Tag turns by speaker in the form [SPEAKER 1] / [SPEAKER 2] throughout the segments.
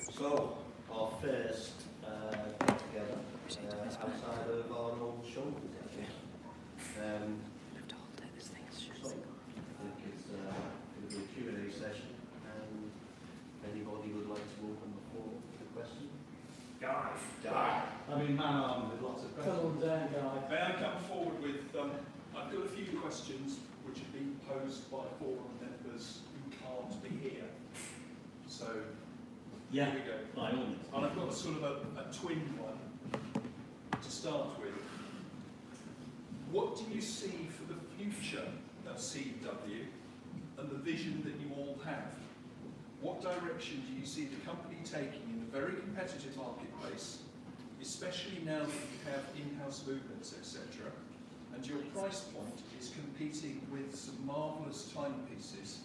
[SPEAKER 1] So, our first get together outside of our normal show. So, I think it's going to be a Q&A session, and if anybody would like to open the floor with a question.
[SPEAKER 2] Guy.
[SPEAKER 3] I mean, man armed with lots of questions.
[SPEAKER 4] Come on down, Guy.
[SPEAKER 2] May I come forward with, I've got a few questions which have been posed by forum members who can't be here. So,
[SPEAKER 3] Yeah,
[SPEAKER 2] here we go.
[SPEAKER 3] by all means.
[SPEAKER 2] And I've got a sort of a twin one to start with. What do you see for the future of CW and the vision that you all have? What direction do you see the company taking in a very competitive marketplace, especially now that you have in-house movements, etc., and your price point is competing with some marvellous timepieces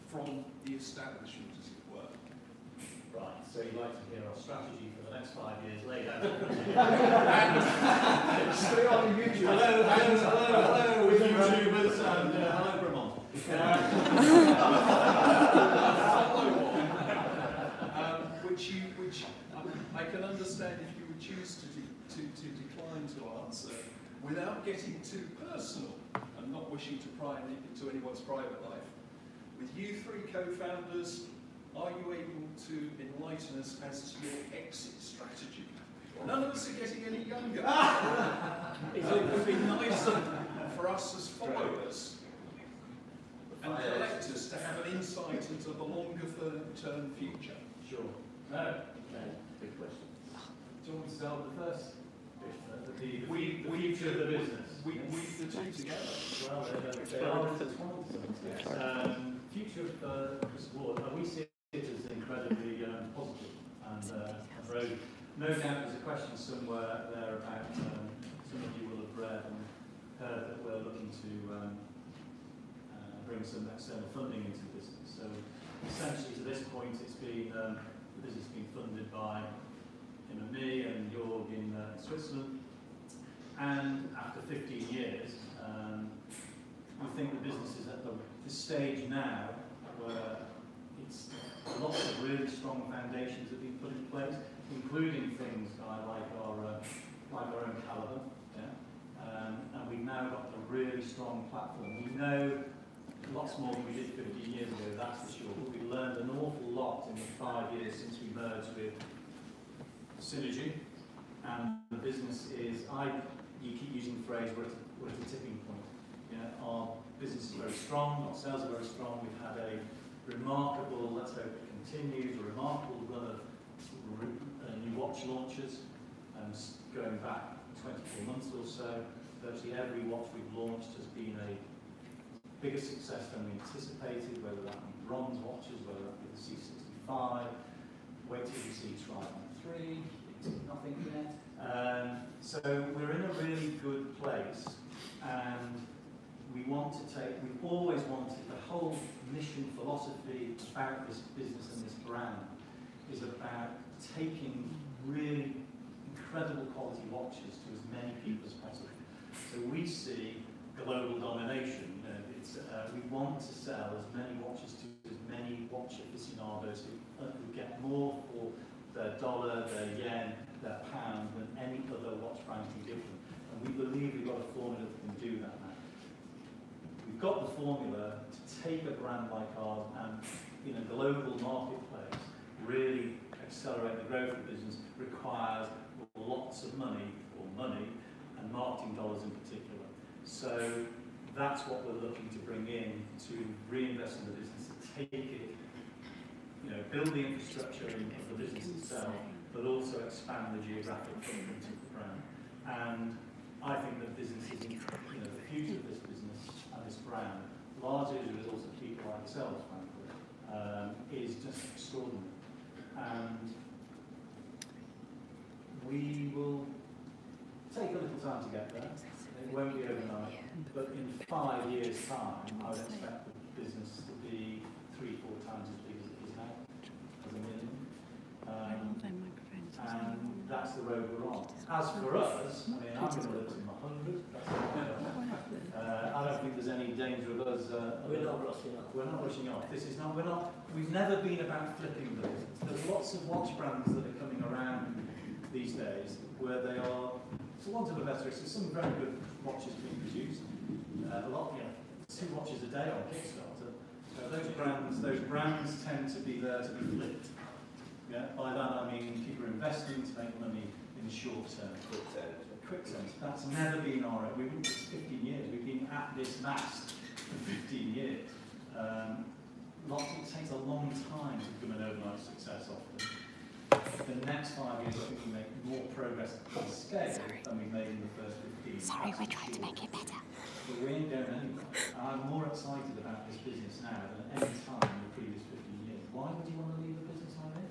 [SPEAKER 2] from the establishment, as it were?
[SPEAKER 3] Right, so you'd like to hear our strategy for the next 5 years later.
[SPEAKER 4] Straight on YouTube.
[SPEAKER 3] Hello, with YouTubers and hello, Vermont.
[SPEAKER 2] Which I can understand if you would choose to decline to answer without getting too personal and not wishing to pry into anyone's private life. With you three co-founders, are you able to enlighten us as to your exit strategy? None of us are getting any younger. It would be nicer for us as followers and collectors to have an insight into the longer term future.
[SPEAKER 3] Sure. No. Okay. Big question. Do you want me to start with the first? The future of the business.
[SPEAKER 2] We weave the two together.
[SPEAKER 3] Well, they are intertwined to some extent. Future of Chris Ward, we see it as incredibly positive and road. No doubt there's a question somewhere there about, some of you will have read and heard that we're looking to bring some external funding into the business. So essentially to this point it's been, the business has been funded by me and Jorg in Switzerland, and after 15 years we think the business is at the stage now where it's lots of really strong foundations have been put in place, including things like our own calibre, and we've now got a really strong platform. We know lots more than we did 15 years ago, that's for sure. We've learned an awful lot in the 5 years since we merged with Synergy, and the business is, you keep using the phrase, we're at a tipping point. Our business is very strong, our sales are very strong, we've had a remarkable, let's hope it continues, a remarkable run of new watch launches, going back 24 months or so. Virtually every watch we've launched has been a bigger success than we anticipated, whether that be bronze watches, whether that be the C65, wait till you see Trident 3, nothing yet. So we're in a really good place, and we've always wanted, the whole mission philosophy about this business and this brand is about taking really incredible quality watches to as many people as possible. So we see global domination. We want to sell as many watches to as many watch aficionados who get more for their dollar, their yen, their pound than any other watch brand can give them. And we believe we've got a formula that can do that now. We've got the formula to take a brand like ours and, in a global marketplace, really accelerate the growth of the business requires lots of money, and marketing dollars in particular. So that's what we're looking to bring in to reinvest in the business, to take it, build the infrastructure of the business itself, but also expand the geographic footprint of the brand. And I think the business is, the future of this business and this brand, largely as a result of people like yourselves, frankly, is just extraordinary. And we will take a little time to get there. It won't be overnight, but in 5 years' time, I would expect the business to be 3-4 times as big as it is now, as a minimum. And that's the road we're on. As for us, I'm going to live to my 100. I don't think there's any danger of us.
[SPEAKER 4] We're not. not rushing off.
[SPEAKER 3] We're not rushing off. This is not. We've never been about flipping the business. There's lots of watch brands that are coming around these days where they are, for want of a better, there's some very good watches being produced. A lot, 2 watches a day on Kickstarter. Those brands tend to be there to be flipped. Yeah. By that I mean people are investing to make money in the short term. Quick terms. That's never been our. We've been 15 years. We've been at this mast for 15 years. It takes a long time to become an overnight success often. The next 5 years, I think we make more progress on scale than we've made in the first 15.
[SPEAKER 5] Sorry, we're trying to make it better.
[SPEAKER 3] But we ain't going anywhere. And I'm more excited about this business now than any time in the previous 15 years. Why would you want to leave a business like this?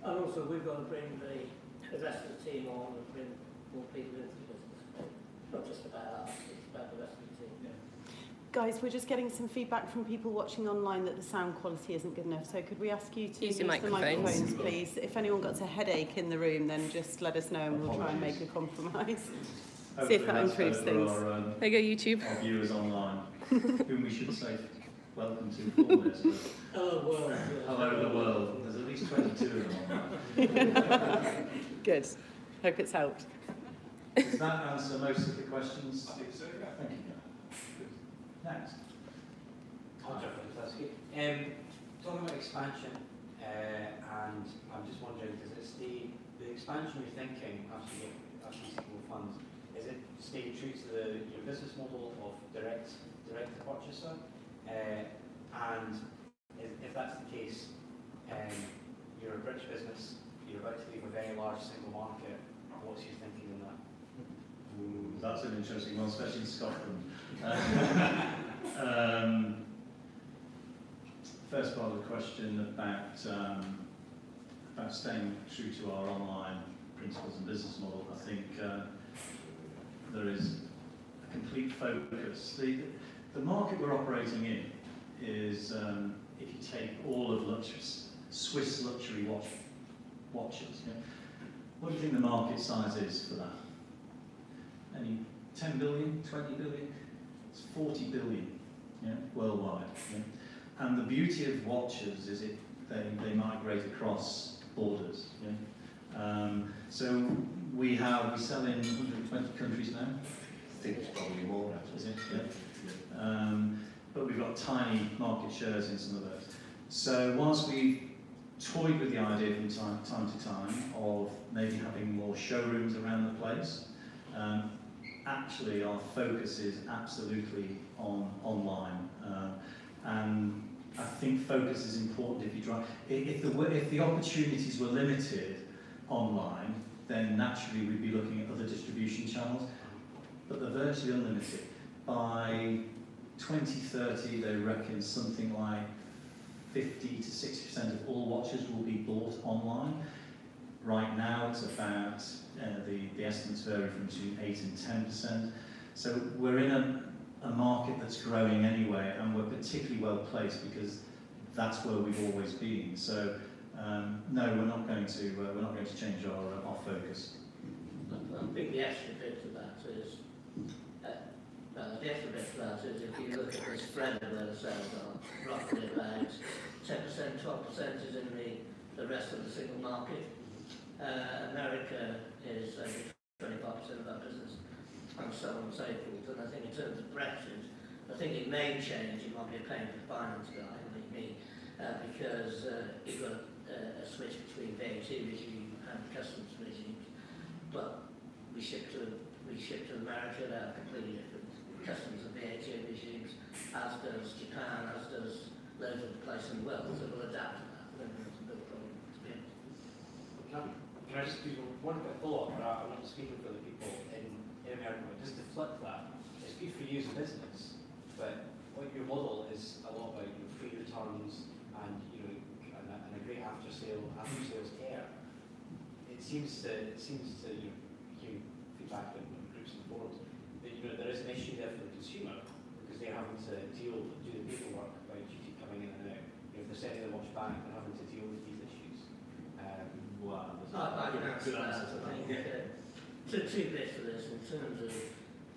[SPEAKER 4] And also, we've got to bring the rest of the team on and bring more people into the business. Not just about us, it's about the rest of the team.
[SPEAKER 3] Yeah.
[SPEAKER 5] Guys, we're just getting some feedback from people watching online that the sound quality isn't good enough. So could we ask you to
[SPEAKER 6] use your
[SPEAKER 5] the
[SPEAKER 6] microphones,
[SPEAKER 5] microphones, please? If anyone got a headache in the room, then just let us know and we'll try and make a compromise. See if that improves things.
[SPEAKER 6] There you go, YouTube.
[SPEAKER 3] Our viewers online, whom we should say welcome to all this.
[SPEAKER 4] Hello, world.
[SPEAKER 3] Hello, the world. There's at least 22 of them online.
[SPEAKER 5] Good. Hope it's helped.
[SPEAKER 3] Does that answer most of the questions?
[SPEAKER 2] I think so, yeah.
[SPEAKER 3] Thank you. Good. Next.
[SPEAKER 7] Talking about expansion, and I'm just wondering, does it stay, the expansionary thinking after you seek more funds, is it stay true to your business model of direct to purchaser? And if that's the case, you're a British business, you're about to leave a very large single market, what's your thinking on that?
[SPEAKER 3] Ooh, that's an interesting one, especially in Scotland. First part of the question about staying true to our online principles and business model, I think there is a complete focus. The market we're operating in is, if you take all of Swiss luxury watches, what do you think the market size is for that? Any 10 billion, 20 billion? It's 40 billion, worldwide. And the beauty of watches is they migrate across borders. So we sell in 120 countries now.
[SPEAKER 1] I think it's probably more, actually.
[SPEAKER 3] Is it? Yeah. But we've got tiny market shares in some of those. So whilst we toyed with the idea from time to time of maybe having more showrooms around the place, actually our focus is absolutely on online. And I think focus is important if you try. If the opportunities were limited online, then naturally we'd be looking at other distribution channels. But they're virtually unlimited. By 2030, they reckon something like 50 to 60% of all watches will be bought online. Right now, it's about the estimates vary from between 8 and 10%. So we're in a market that's growing anyway, and we're particularly well placed because that's where we've always been. So no, we're not going to change our focus.
[SPEAKER 4] I think the extra bit to that is, if you look at the spread of where the sales are, roughly about 10%, 12% is in the rest of the single market. America is 25% of our business, and so on and so forth. And I think in terms of Brexit, I think it may change. It might be a pain for the finance guy, like me, because you've got a switch between VAT regime and customs regimes. But we ship to America, they have completely different customs and VAT regimes, as does Japan, as does loads of the place in the world. So we'll adapt to that. I don't think it's a big problem, to be honest.
[SPEAKER 7] Can I just do one quick follow-up? I'm not speaking for the people in America, but just to flip that, it's good for you as a business, but what your model is a lot about free returns and and a great after sales care. It seems to hear feedback in groups and forums that there is an issue there for the consumer because they're having to do the paperwork about duty coming in and out. If they're sending the watch back, they're having to deal with these issues.
[SPEAKER 3] Wow.
[SPEAKER 4] I can answer that. I think two bits for this in terms of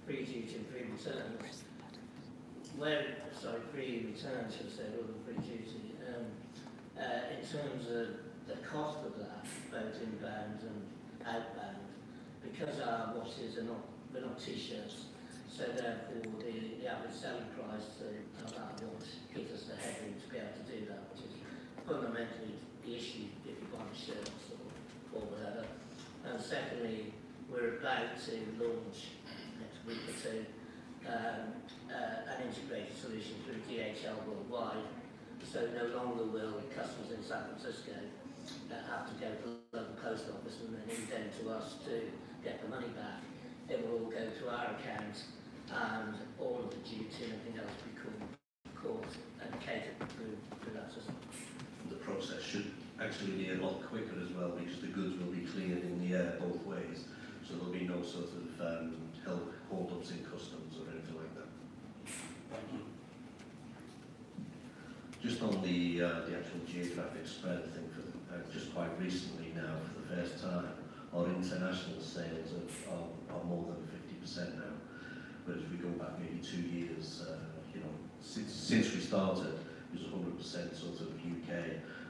[SPEAKER 4] free duty and free returns. free return, should I say, rather than free duty. In terms of the cost of that, both inbound and outbound, because our watches are they're not t-shirts, so therefore the average selling price of that watch gives us the headroom to be able to do that, which is fundamentally the issue if you buy shirts or whatever. And secondly, we're about to launch next week or two an integrated solution through DHL worldwide. So no longer will customers in San Francisco have to go to the local post office and then indent to us to get the money back. It will all go to our account, and all of the duty and everything else will be caught and catered through that system.
[SPEAKER 1] The process should actually be a lot quicker as well, because the goods will be cleared in the air both ways, so there'll be no sort of hold-ups in customs or anything like that.
[SPEAKER 7] Thank you.
[SPEAKER 1] Just on the actual geographic spread, I think just quite recently now, for the first time, our international sales are more than 50% now. Whereas we go back maybe 2 years, since we started, it was 100% sort of UK,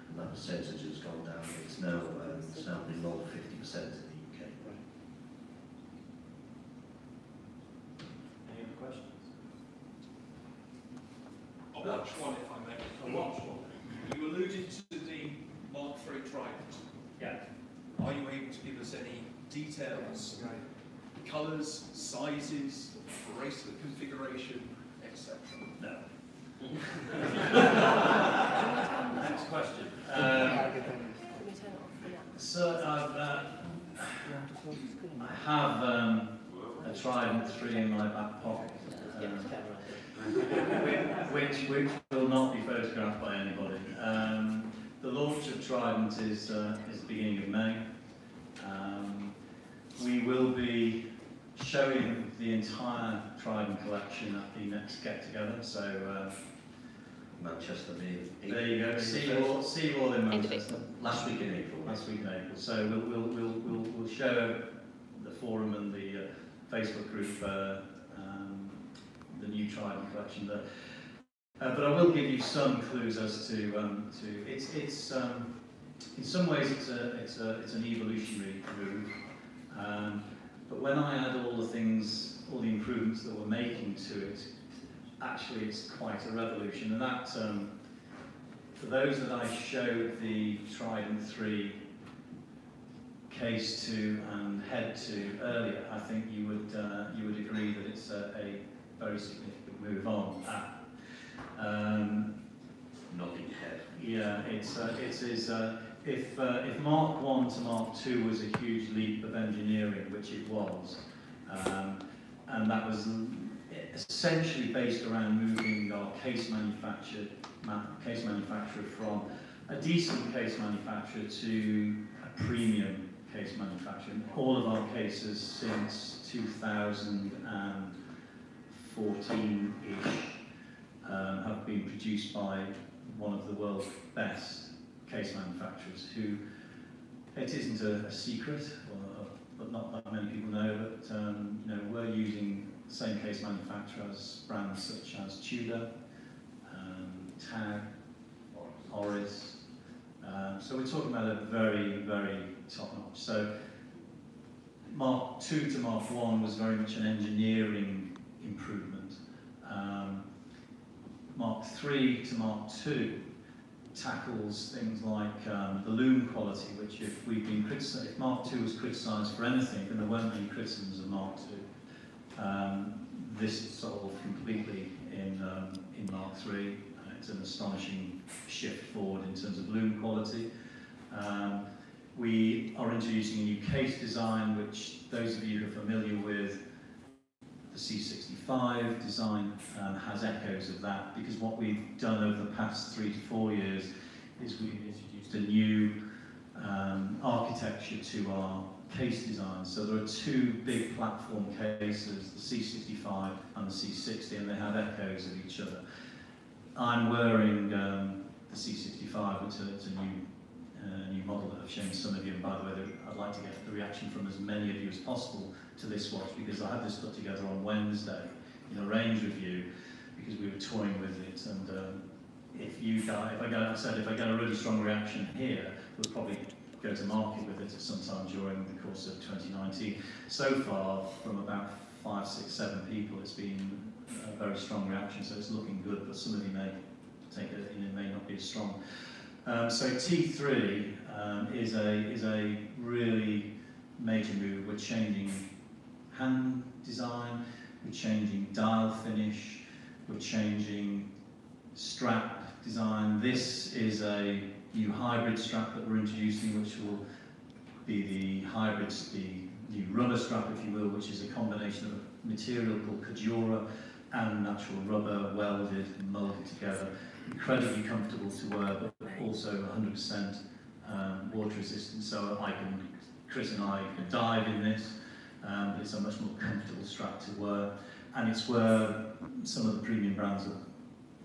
[SPEAKER 1] and that percentage has gone down. It's now below 50% in the UK.
[SPEAKER 3] Any other questions?
[SPEAKER 2] I'll watch one if I may.
[SPEAKER 3] A watch one.
[SPEAKER 2] You alluded to the Mark III Trident.
[SPEAKER 3] Yeah.
[SPEAKER 2] Are you able to give us any details? Colours, sizes, bracelet configuration, etc.
[SPEAKER 3] No. Next question. So I have a Trident 3 in my back pocket, which will not be photographed by anybody. The launch of Trident is the beginning of May. We will be showing the entire Trident collection at the next get-together. So
[SPEAKER 1] Manchester
[SPEAKER 3] there you go. See you all in Manchester.
[SPEAKER 1] Last week in April.
[SPEAKER 3] Last week in April. So we'll show the forum and the Facebook group the new Trident collection there. But I will give you some clues as to it's in some ways it's an evolutionary move. But when I add all the improvements that we're making to it, actually it's quite a revolution. And that, for those that I showed the Trident 3 case to and head to earlier, I think you would agree that it's a very significant move on.
[SPEAKER 1] Nodding head.
[SPEAKER 3] Yeah, if Mark 1 to Mark 2 was a huge leap of engineering, which it was, and that was essentially based around moving our case manufacturer from a decent case manufacturer to a premium case manufacturer. All of our cases since 2014-ish have been produced by one of the world's best case manufacturers, who, it isn't a secret, but not that many people know, but we're using the same case manufacturer as brands such as Tudor, Tag, Oris. So we're talking about a very, very top notch. So Mark 2 to Mark 1 was very much an engineering improvement. Mark 3 to Mark 2 tackles things like the loom quality, which if Mark 2 was criticised for anything, then there weren't any criticisms of Mark 2. This is solved completely in Mark 3. It's an astonishing shift forward in terms of loom quality. We are introducing a new case design, which those of you who are familiar with the C65 design has echoes of that, because what we've done over the past 3 to 4 years is we've introduced a new architecture to our case design. So there are two big platform cases, the C65 and the C60, and they have echoes of each other. I'm wearing the C65, which is a new model that I've shown some of you, and by the way, I'd like to get the reaction from as many of you as possible to this watch, because I had this put together on Wednesday in a range review, because we were toying with it, and if I get a really strong reaction here, we'll probably go to market with it at some time during the course of 2019. So far, from about 5, 6, 7 people, it's been a very strong reaction, so it's looking good, but some of you may take it, it may not be as strong. So T3 is a really major move. We're changing hand design, we're changing dial finish, we're changing strap design. This is a new hybrid strap that we're introducing, which will be the new rubber strap, if you will, which is a combination of a material called Cajora and natural rubber welded and molded together. Incredibly comfortable to wear, but also 100% water resistant. So Chris and I can dive in this. It's a much more comfortable strap to wear, and it's where some of the premium brands of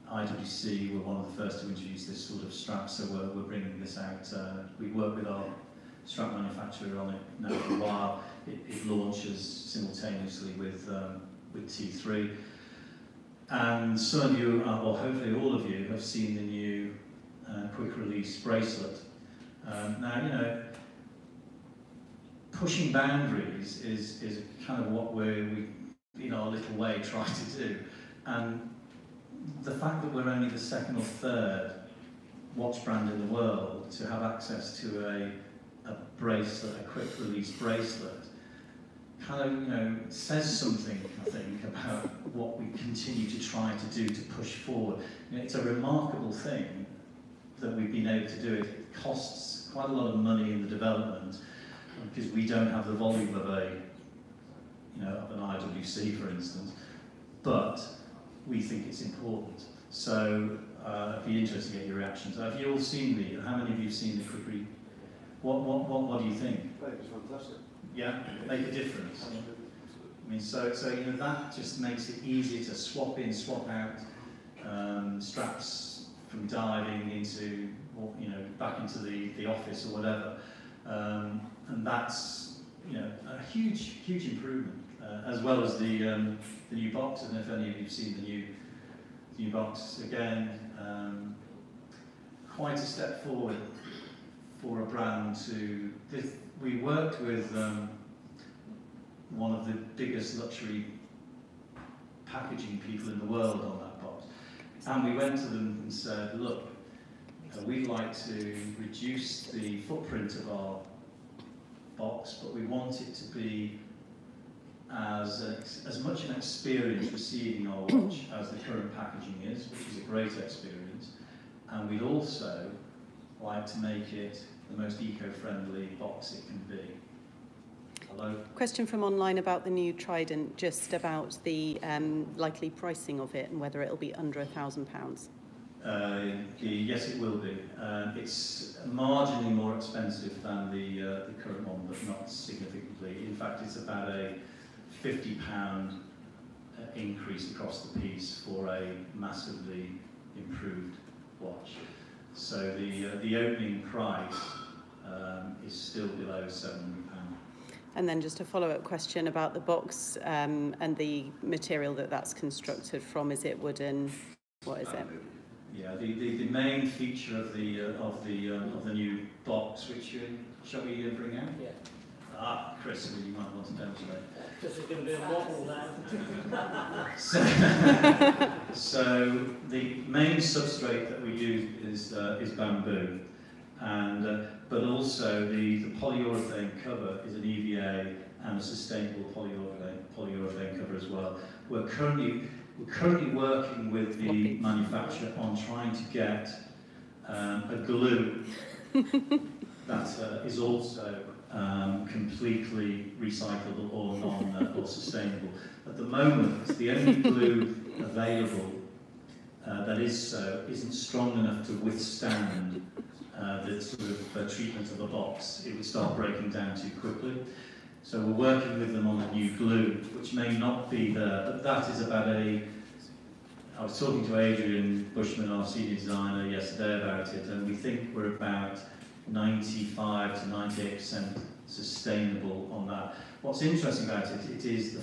[SPEAKER 3] IWC were one of the first to introduce this sort of strap. So we're bringing this out. We work with our strap manufacturer on it now for a while. It launches simultaneously with T3. And some of you, or hopefully all of you, have seen the new quick release bracelet. Now, you know, pushing boundaries is kind of what we, in our little way, try to do. And the fact that we're only the 2nd or 3rd watch brand in the world to have access to a bracelet, a quick release bracelet, kind of, you know, says something, I think, about what we continue to try to do to push forward. You know, it's a remarkable thing that we've been able to do it. It costs quite a lot of money in the development because we don't have the volume of of an IWC, for instance, but we think it's important. So it'd be interesting to get your reactions. Have you all seen how many of you have seen the quick read? What do you think?
[SPEAKER 1] I think it's fantastic.
[SPEAKER 3] Yeah, make a difference. I mean, so you know, that just makes it easier to swap in, swap out straps from diving into, or, you know, back into the office or whatever, and that's, you know, a huge improvement, as well as the new box. And if any of you've seen the new box, again, quite a step forward for a brand to. We worked with one of the biggest luxury packaging people in the world on that box, and we went to them and said, look, we'd like to reduce the footprint of our box, but we want it to be as much an experience receiving our watch as the current packaging is, which is a great experience, and we'd also like to make it the most eco-friendly box it can be. Hello? Question
[SPEAKER 5] from online about the new Trident, just about the likely pricing of it and whether it'll be under £1,000.
[SPEAKER 3] Yes, it will be. It's marginally more expensive than the current one, but not significantly. In fact, it's about a £50 increase across the piece for a massively improved watch. So the opening price is still below £700.
[SPEAKER 5] And then just a follow-up question about the box and the material that's constructed from. Is it wooden? What is it?
[SPEAKER 3] Yeah, the main feature of the new box, which shall we bring out?
[SPEAKER 4] Yeah.
[SPEAKER 3] Chris, you might want to demonstrate.
[SPEAKER 4] This is going to be a model now.
[SPEAKER 3] So the main substrate that we use is bamboo, and but also the polyurethane cover is an EVA and a sustainable polyurethane cover as well. We're currently working with the manufacturer on trying to get a glue that is also completely recyclable or sustainable. At the moment, the only glue available that is so isn't strong enough to withstand the sort of treatment of the box. It would start breaking down too quickly. So we're working with them on a new glue, which may not be there, but that is about I was talking to Adrian Bushman, our senior designer, yesterday about it, and we think we're about 95 to 98% sustainable on that. What's interesting about it, it is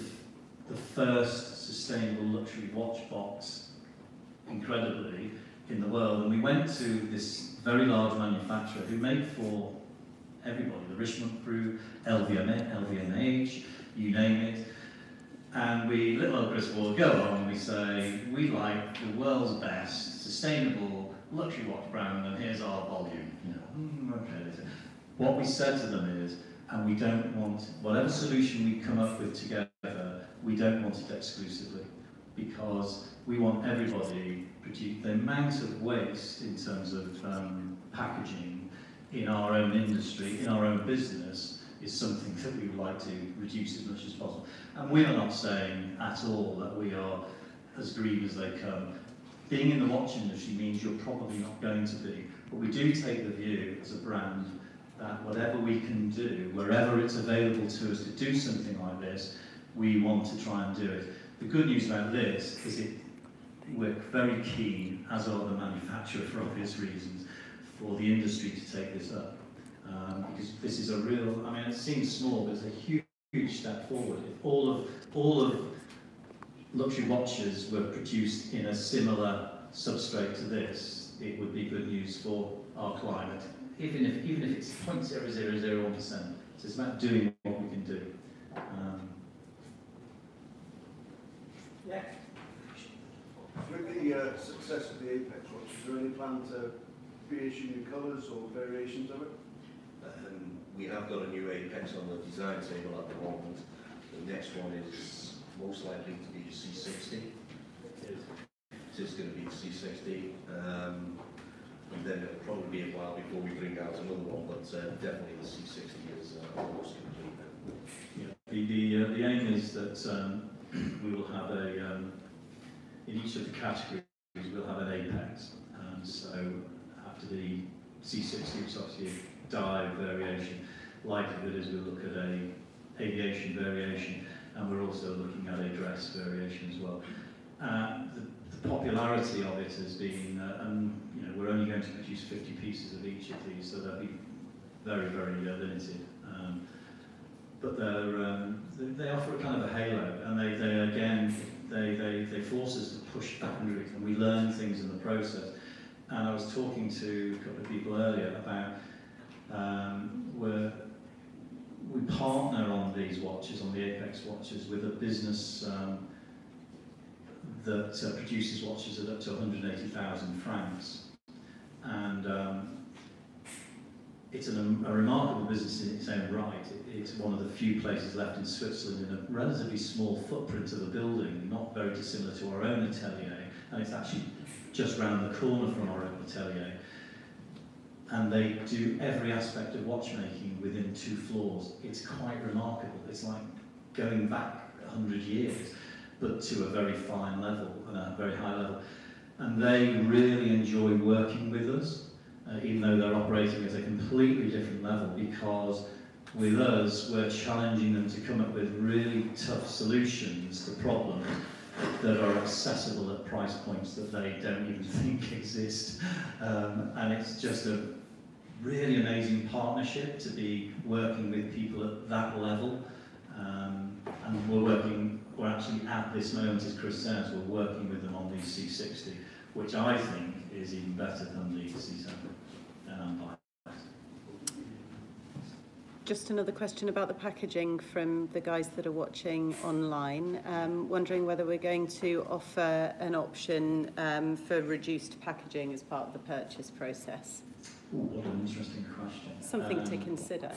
[SPEAKER 3] the first sustainable luxury watch box incredibly in the world. And we went to this very large manufacturer who made for everybody, the Richmond crew, LVMH, you name it. And we, little old Chris will go on and we say, we like the world's best, sustainable luxury watch brand, and here's our volume. You know, okay. What we said to them is, and we don't want, whatever solution we come up with together, we don't want it exclusively, because we want everybody produce the amount of waste in terms of packaging in our own industry, in our own business, is something that we would like to reduce as much as possible. And we are not saying at all that we are as green as they come. Being in the watch industry means you're probably not going to be, but we do take the view as a brand that whatever we can do, wherever it's available to us to do something like this, we want to try and do it. The good news about this is we're very keen, as are the manufacturer for obvious reasons, for the industry to take this up. Because this is a real, I mean, it seems small, but it's a huge step forward. If all of luxury watches were produced in a similar substrate to this, it would be good news for our climate, even if it's 0.0001%. So it's about doing what we can do.
[SPEAKER 7] Yeah.
[SPEAKER 6] With the success of the Apex watch, is there any plan to reissue new colours or variations of it?
[SPEAKER 1] We have got a new Apex on the design table at the moment. The next one is most likely to be the C60. It is going to be the C60. And then it'll probably be a while before we bring out another one, but definitely the C60 is almost complete now.
[SPEAKER 3] Yeah. The aim is that we will have in each of the categories we'll have an Apex. So after the C60, which is obviously a dive variation, likelihood is we'll look at a aviation variation, and we're also looking at a dress variation as well. The popularity of it has been, you know, we're only going to produce 50 pieces of each of these, so they'll be very, very limited. But they offer a kind of a halo, and they force us to push boundaries, and we learn things in the process. And I was talking to a couple of people earlier about where we partner on these watches, on the Apex watches, with a business that produces watches at up to 180,000 francs. And it's a remarkable business in its own right. It's one of the few places left in Switzerland in a relatively small footprint of a building, not very dissimilar to our own atelier, and it's actually just round the corner from our own atelier. And they do every aspect of watchmaking within 2 floors. It's quite remarkable. It's like going back 100 years, but to a very fine level and a very high level. And they really enjoy working with us, even though they're operating at a completely different level, because with us, we're challenging them to come up with really tough solutions to problems that are accessible at price points that they don't even think exist. And it's just a really amazing partnership to be working with people at that level. And we're actually at this moment, as Chris says, we're working with them on the C60, which I think is even better than the C7. And I'm biased.
[SPEAKER 5] Just another question about the packaging from the guys that are watching online. Wondering whether we're going to offer an option for reduced packaging as part of the purchase process.
[SPEAKER 3] Ooh, what an interesting question.
[SPEAKER 5] Something to consider.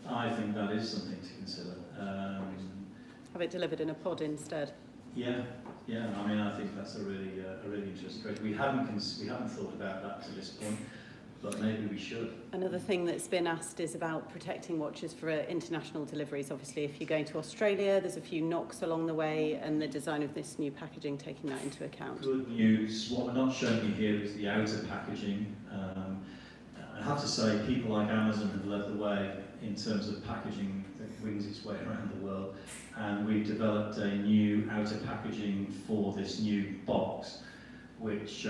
[SPEAKER 3] I think that is something to consider.
[SPEAKER 5] Have it delivered in a pod instead.
[SPEAKER 3] Yeah. I mean, I think that's a really interesting question. We haven't thought about that to this point, but maybe we should.
[SPEAKER 5] Another thing that's been asked is about protecting watches for international deliveries. Obviously, if you're going to Australia, there's a few knocks along the way, and the design of this new packaging taking that into account.
[SPEAKER 3] Good news. What we're not showing you here is the outer packaging. I have to say, people like Amazon have led the way in terms of packaging that wings its way around the world, and we've developed a new outer packaging for this new box, which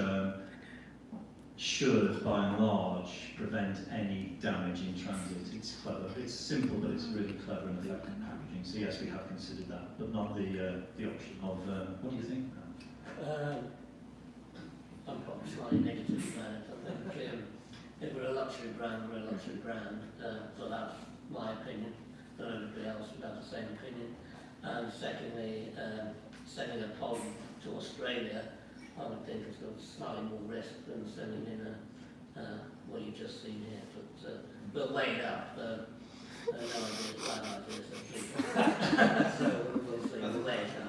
[SPEAKER 3] should, by and large, prevent any damage in transit. It's clever. It's simple, but it's really clever and effective packaging. So yes, we have considered that, but not the option of. What do you think?
[SPEAKER 4] I'm probably slightly negative about it. I think if we're a luxury brand, we're a luxury brand. So that's my opinion. Not everybody else would have the same opinion. And secondly, sending a pod to Australia, I would think it's got slightly more risk than sending in what you've just seen here. But weigh it up. No ideas, bad ideas. So we'll see. We'll weigh it up.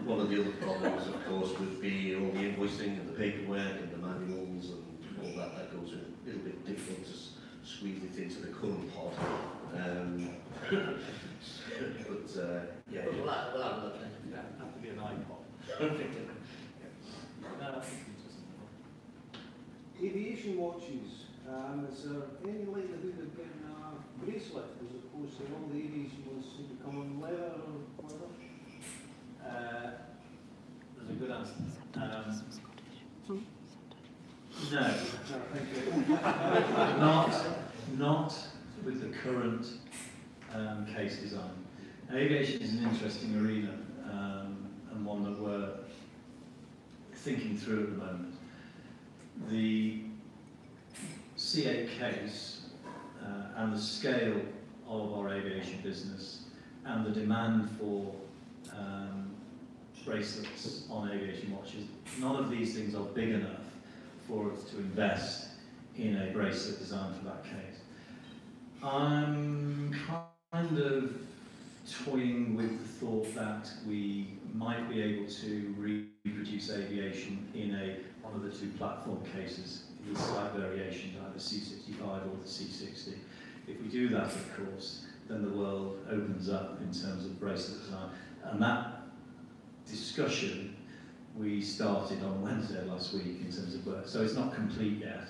[SPEAKER 1] One of the other problems, of course, would be all the invoicing and the paperwork and the manuals and all that goes in. A little bit difficult to squeeze it into the current pod. Yeah.
[SPEAKER 4] We'll have a look at it.
[SPEAKER 3] Yeah, have to be an iPod.
[SPEAKER 8] Aviation watches, is there any likelihood of getting a bracelet as opposed to all the aviation ones seem to come on leather or whatever?
[SPEAKER 3] There's a good answer. No,
[SPEAKER 8] No, thank you.
[SPEAKER 3] not with the current case design. Aviation is an interesting arena and one that we're thinking through at the moment. The C8 case and the scale of our aviation business and the demand for bracelets on aviation watches, none of these things are big enough for us to invest in a bracelet designed for that case. I'm kind of toying with the thought that we might be able to reproduce aviation in one of the two platform cases with slight variations, either C65 or the C60. If we do that, of course, then the world opens up in terms of bracelet design. And that discussion we started on Wednesday last week in terms of work. So it's not complete yet,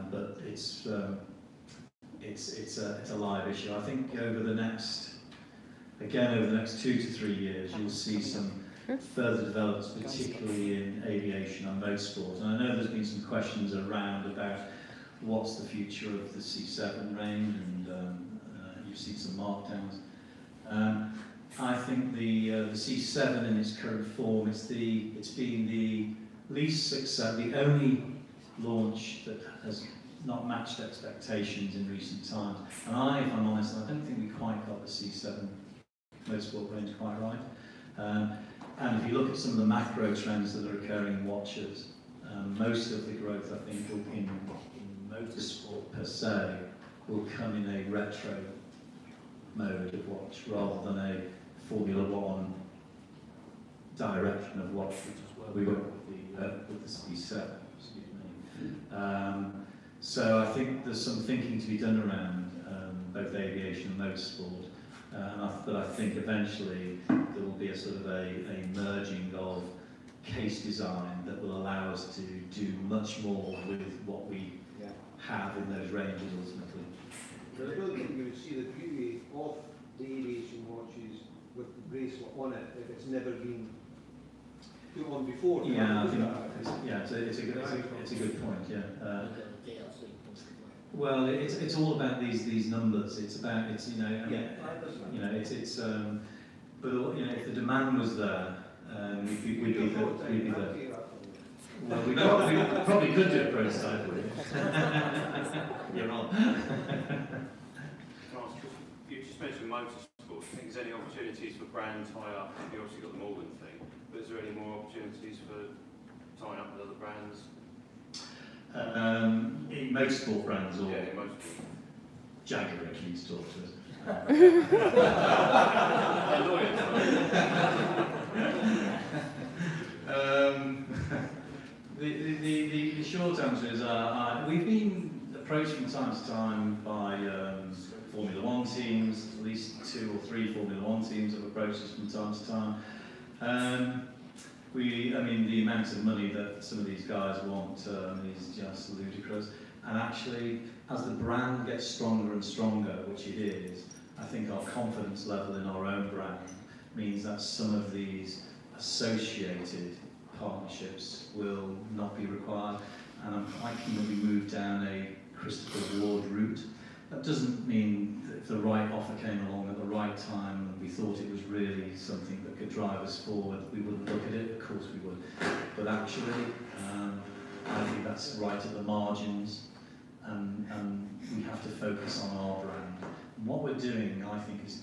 [SPEAKER 3] but it's a live issue. I think over the next 2 to 3 years, you'll see some further developments, particularly in aviation and motorsport. And I know there's been some questions around about what's the future of the C7 range, and you've seen some markdowns. I think the C7 in its current form, it's been the least successful, the only launch that has not matched expectations in recent times. And if I'm honest, I don't think we quite got the C7 motorsport range quite right. And if you look at some of the macro trends that are occurring in watches, most of the growth, I think, in motorsport per se, will come in a retro mode of watch rather than a Formula One direction of watch, which is where we were with the C7. Excuse me. So I think there's some thinking to be done around both aviation and motorsport. But I think eventually there will be a sort of a merging of case design that will allow us to do much more with what we have in those ranges ultimately.
[SPEAKER 8] But I don't think you would see the beauty of the aviation watches with the bracelet on it if it's never been put on before.
[SPEAKER 3] Yeah, I think it's a good point. Yeah. Well, it's all about these numbers. It's about but if the demand was there, we'd be there. Well, we probably could do a prototype with it. You're on.
[SPEAKER 9] You just mentioned motorsport. I think there's any opportunities for brand tie-up? You obviously got the Morgan thing, but is there any more opportunities for tying up with other brands?
[SPEAKER 3] In motorsport brands or?
[SPEAKER 9] Yeah, in motorsport.
[SPEAKER 3] Jaguar are keen to talk to us. The short answer is we've been approached from time to time by Formula One teams. At least 2 or 3 Formula One teams have approached us from time to time. The amount of money that some of these guys want is just ludicrous. And actually, as the brand gets stronger and stronger, which it is, I think our confidence level in our own brand means that some of these associated partnerships will not be required. And I'm quite keen that we move down a Christopher Ward route That doesn't mean that if the right offer came along at the right time and we thought it was really something that could drive us forward, we wouldn't look at it. Of course we would. But actually, I think that's right at the margins, and we have to focus on our brand. And what we're doing, I think, is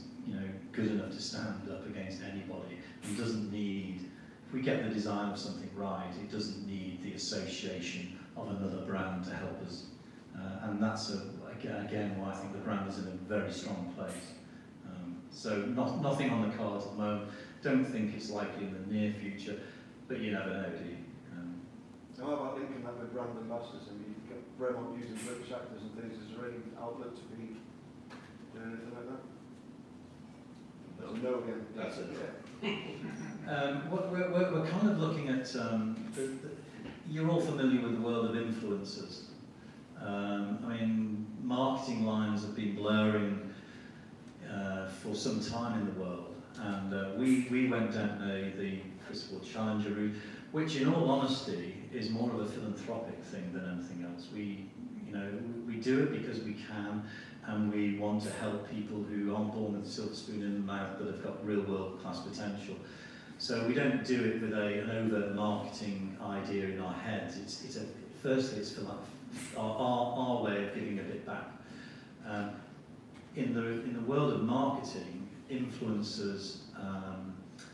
[SPEAKER 3] good enough to stand up against anybody. It doesn't need, if we get the design of something right, it doesn't need the association of another brand to help us. And that's, again, why I think the brand is in a very strong place. So nothing on the cards at the moment. Don't think it's likely in the near future, but you never know, do you?
[SPEAKER 6] How about linking that with brand ambassadors? I mean, you've got Bremont using British actors and things. Is there any outlet to be doing anything like that? No, again.
[SPEAKER 1] That's it.
[SPEAKER 3] We're kind of looking at, you're all familiar with the world of influencers. I mean, marketing lines have been blurring for some time in the world, and we went down the Crystal Challenger route, which, in all honesty, is more of a philanthropic thing than anything else. We do it because we can, and we want to help people who aren't born with a silver spoon in the mouth but have got real world-class potential. So we don't do it with an overt marketing idea in our heads. Firstly, it's for our way of giving a bit back. In the world of marketing, influencers,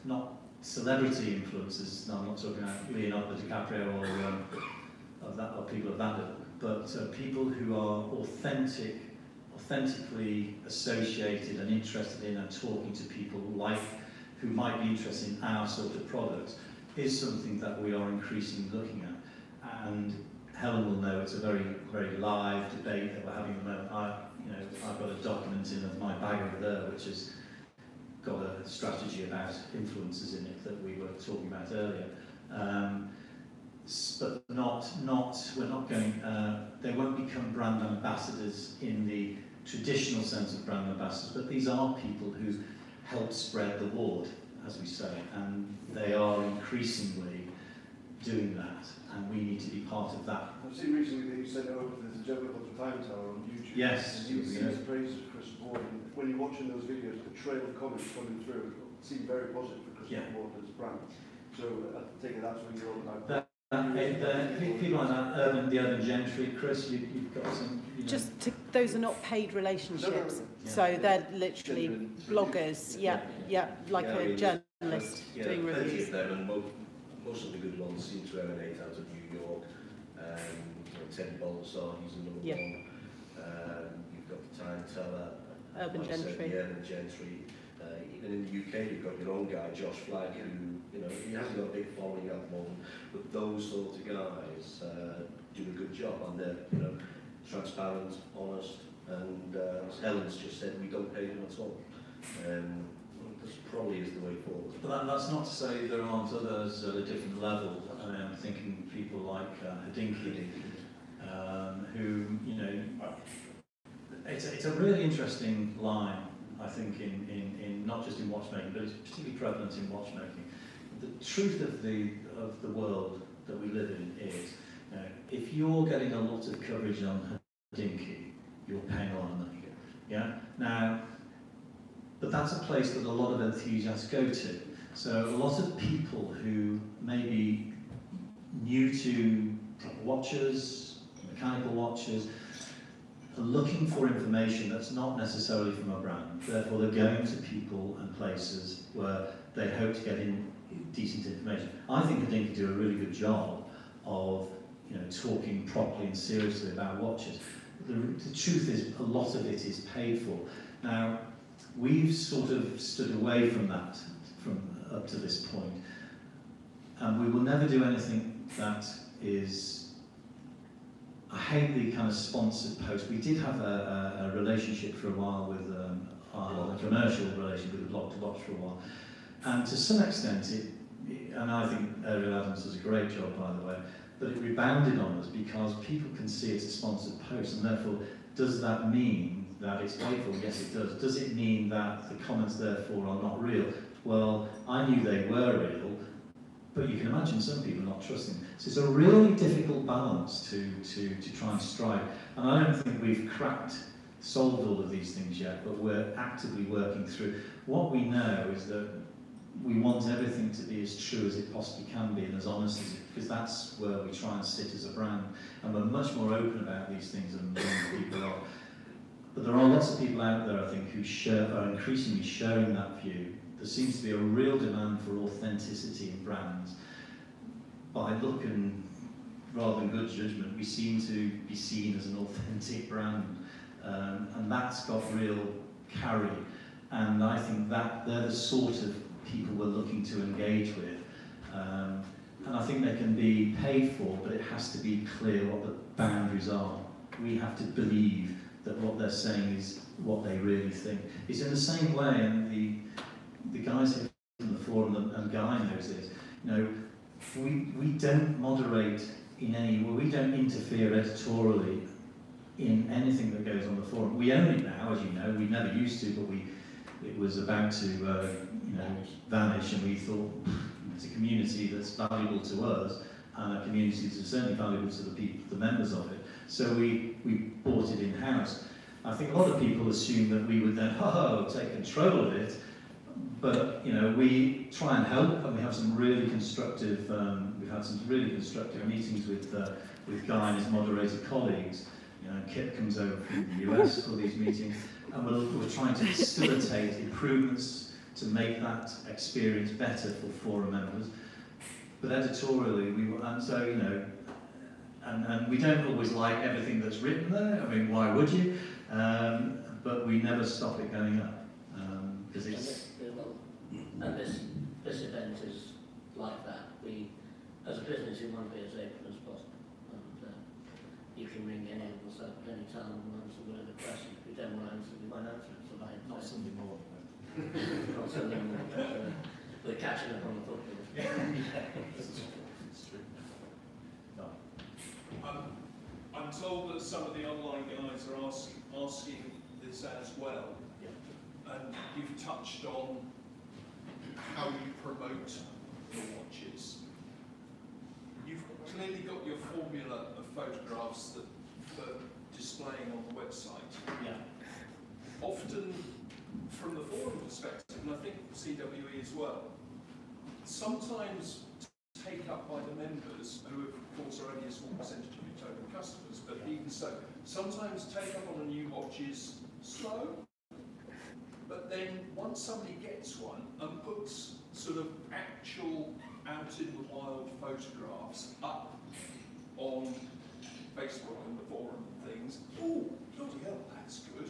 [SPEAKER 3] not celebrity influencers. No, I'm not talking about Leonardo DiCaprio or people of that ilk, but people who are authentically associated and interested in and talking to people who might be interested in our sort of products, is something that we are increasingly looking at. And Helen will know it's a very, very live debate that we're having at the moment. I've got a document in of my bag over there which has got a strategy about influencers in it that we were talking about earlier. But we're not going, they won't become brand ambassadors in the traditional sense of brand ambassadors, but these are people who help spread the word, as we say, and they are increasingly doing that, and we need to be part of that.
[SPEAKER 6] I've seen recently that you said, there's a gentleman called the Time Tower on YouTube.
[SPEAKER 3] Yes.
[SPEAKER 6] And he sings praises for Chris Ward, and when you're watching those videos, the trail of comments coming through seem very positive for Chris Ward as a brand. So I take it that's when you're like...
[SPEAKER 3] People like that, the urban gentry, Chris, you've got some...
[SPEAKER 5] Those are not paid relationships,
[SPEAKER 3] Yeah.
[SPEAKER 5] So they're literally bloggers, like a journalist doing reviews.
[SPEAKER 1] Of them, and most of the good ones seem to emanate out of New York. Teddy Bolsar, he's another one. You've got the Time Teller,
[SPEAKER 5] Urban Gentry.
[SPEAKER 1] The Urban Gentry. Even in the UK, you've got your own guy, Josh Flagg, who, he hasn't got a big following at the moment, but those sort of guys do a good job, and they're, transparent, honest, and as Helen's just said, we don't pay them at all. This probably is the way forward.
[SPEAKER 3] But that's not to say there aren't others at a different level. I'm thinking people like Hodinkee, who, it's a really interesting line, I think, in not just in watchmaking, but it's particularly prevalent in watchmaking. The truth of the world that we live in is, if you're getting a lot of coverage on Hodinkee, you're paying a lot of money. Yeah. Now, but that's a place that a lot of enthusiasts go to. So a lot of people who may be new to watches, mechanical watches, are looking for information that's not necessarily from a brand. Therefore, they're going to people and places where they hope to get in decent information. I think Hodinkee do a really good job of talking properly and seriously about watches. The truth is, a lot of it is paid for. Now, we've sort of stood away from that from up to this point, and we will never do anything that is... I hate the kind of sponsored post. We did have a relationship for a while with a commercial relationship with Block to Watch for a while, and to some extent and I think Ariel Adams does a great job, by the way, but it rebounded on us because people can see it's a sponsored post, and therefore, does that mean that it's paid for? Yes, it does. Does it mean that the comments, therefore, are not real? Well, I knew they were real, but you can imagine some people not trusting. So it's a really difficult balance to try and strike, and I don't think we've cracked solved all of these things yet, but we're actively working through. What we know is that we want everything to be as true as it possibly can be and as honest as it, because that's where we try and sit as a brand, and we're much more open about these things than people are. But there are lots of people out there, I think, who are increasingly sharing that view. There seems to be a real demand for authenticity in brands. By look and rather than good judgment, we seem to be seen as an authentic brand, and that's got real carry. And I think that they're the sort of people we're looking to engage with. And I think they can be paid for, but it has to be clear what the boundaries are. We have to believe that what they're saying is what they really think. It's in the same way, and the guys here from the forum, and Guy knows this, you know, we don't moderate in any way, we don't interfere editorially in anything that goes on the forum. We own it now, as you know. We never used to, but it was about to vanish, and we thought it's a community that's valuable to us, and a community that's certainly valuable to the people, the members of it. So we bought it in-house. I think a lot of people assume that we would then take control of it, but you know, we try and help, and we have some really constructive. We've had some really constructive meetings with Guy and his moderator colleagues. You know, Kit comes over from the US for these meetings, and we're trying to facilitate improvements to make that experience better for forum members. But editorially, and so you know, and we don't always like everything that's written there. I mean, why would you? But we never stop it going up because it's.
[SPEAKER 4] And this event is like that. We, as a business, we want to be as open as possible. And you can ring any of us up at any time and we'll answer whatever question. If we don't want to answer, we won't answer it. So
[SPEAKER 3] Not Sunday morning.
[SPEAKER 4] Not Sunday morning. We're catching up on the football.
[SPEAKER 3] It's true. No.
[SPEAKER 2] I'm told that some of the online guys are asking this as well. Yeah. And you've touched on how you promote your watches. You've clearly got your formula of photographs that for displaying on the website.
[SPEAKER 3] Yeah.
[SPEAKER 2] Often, from the forum perspective, and I think CWE as well, sometimes take up by the members, who of course are only a small percentage of your total customers, but even so, sometimes take up on a new watch is slow. But then once somebody gets one and puts sort of actual out in the wild photographs up on Facebook and the forum and things, oh, bloody hell, that's good.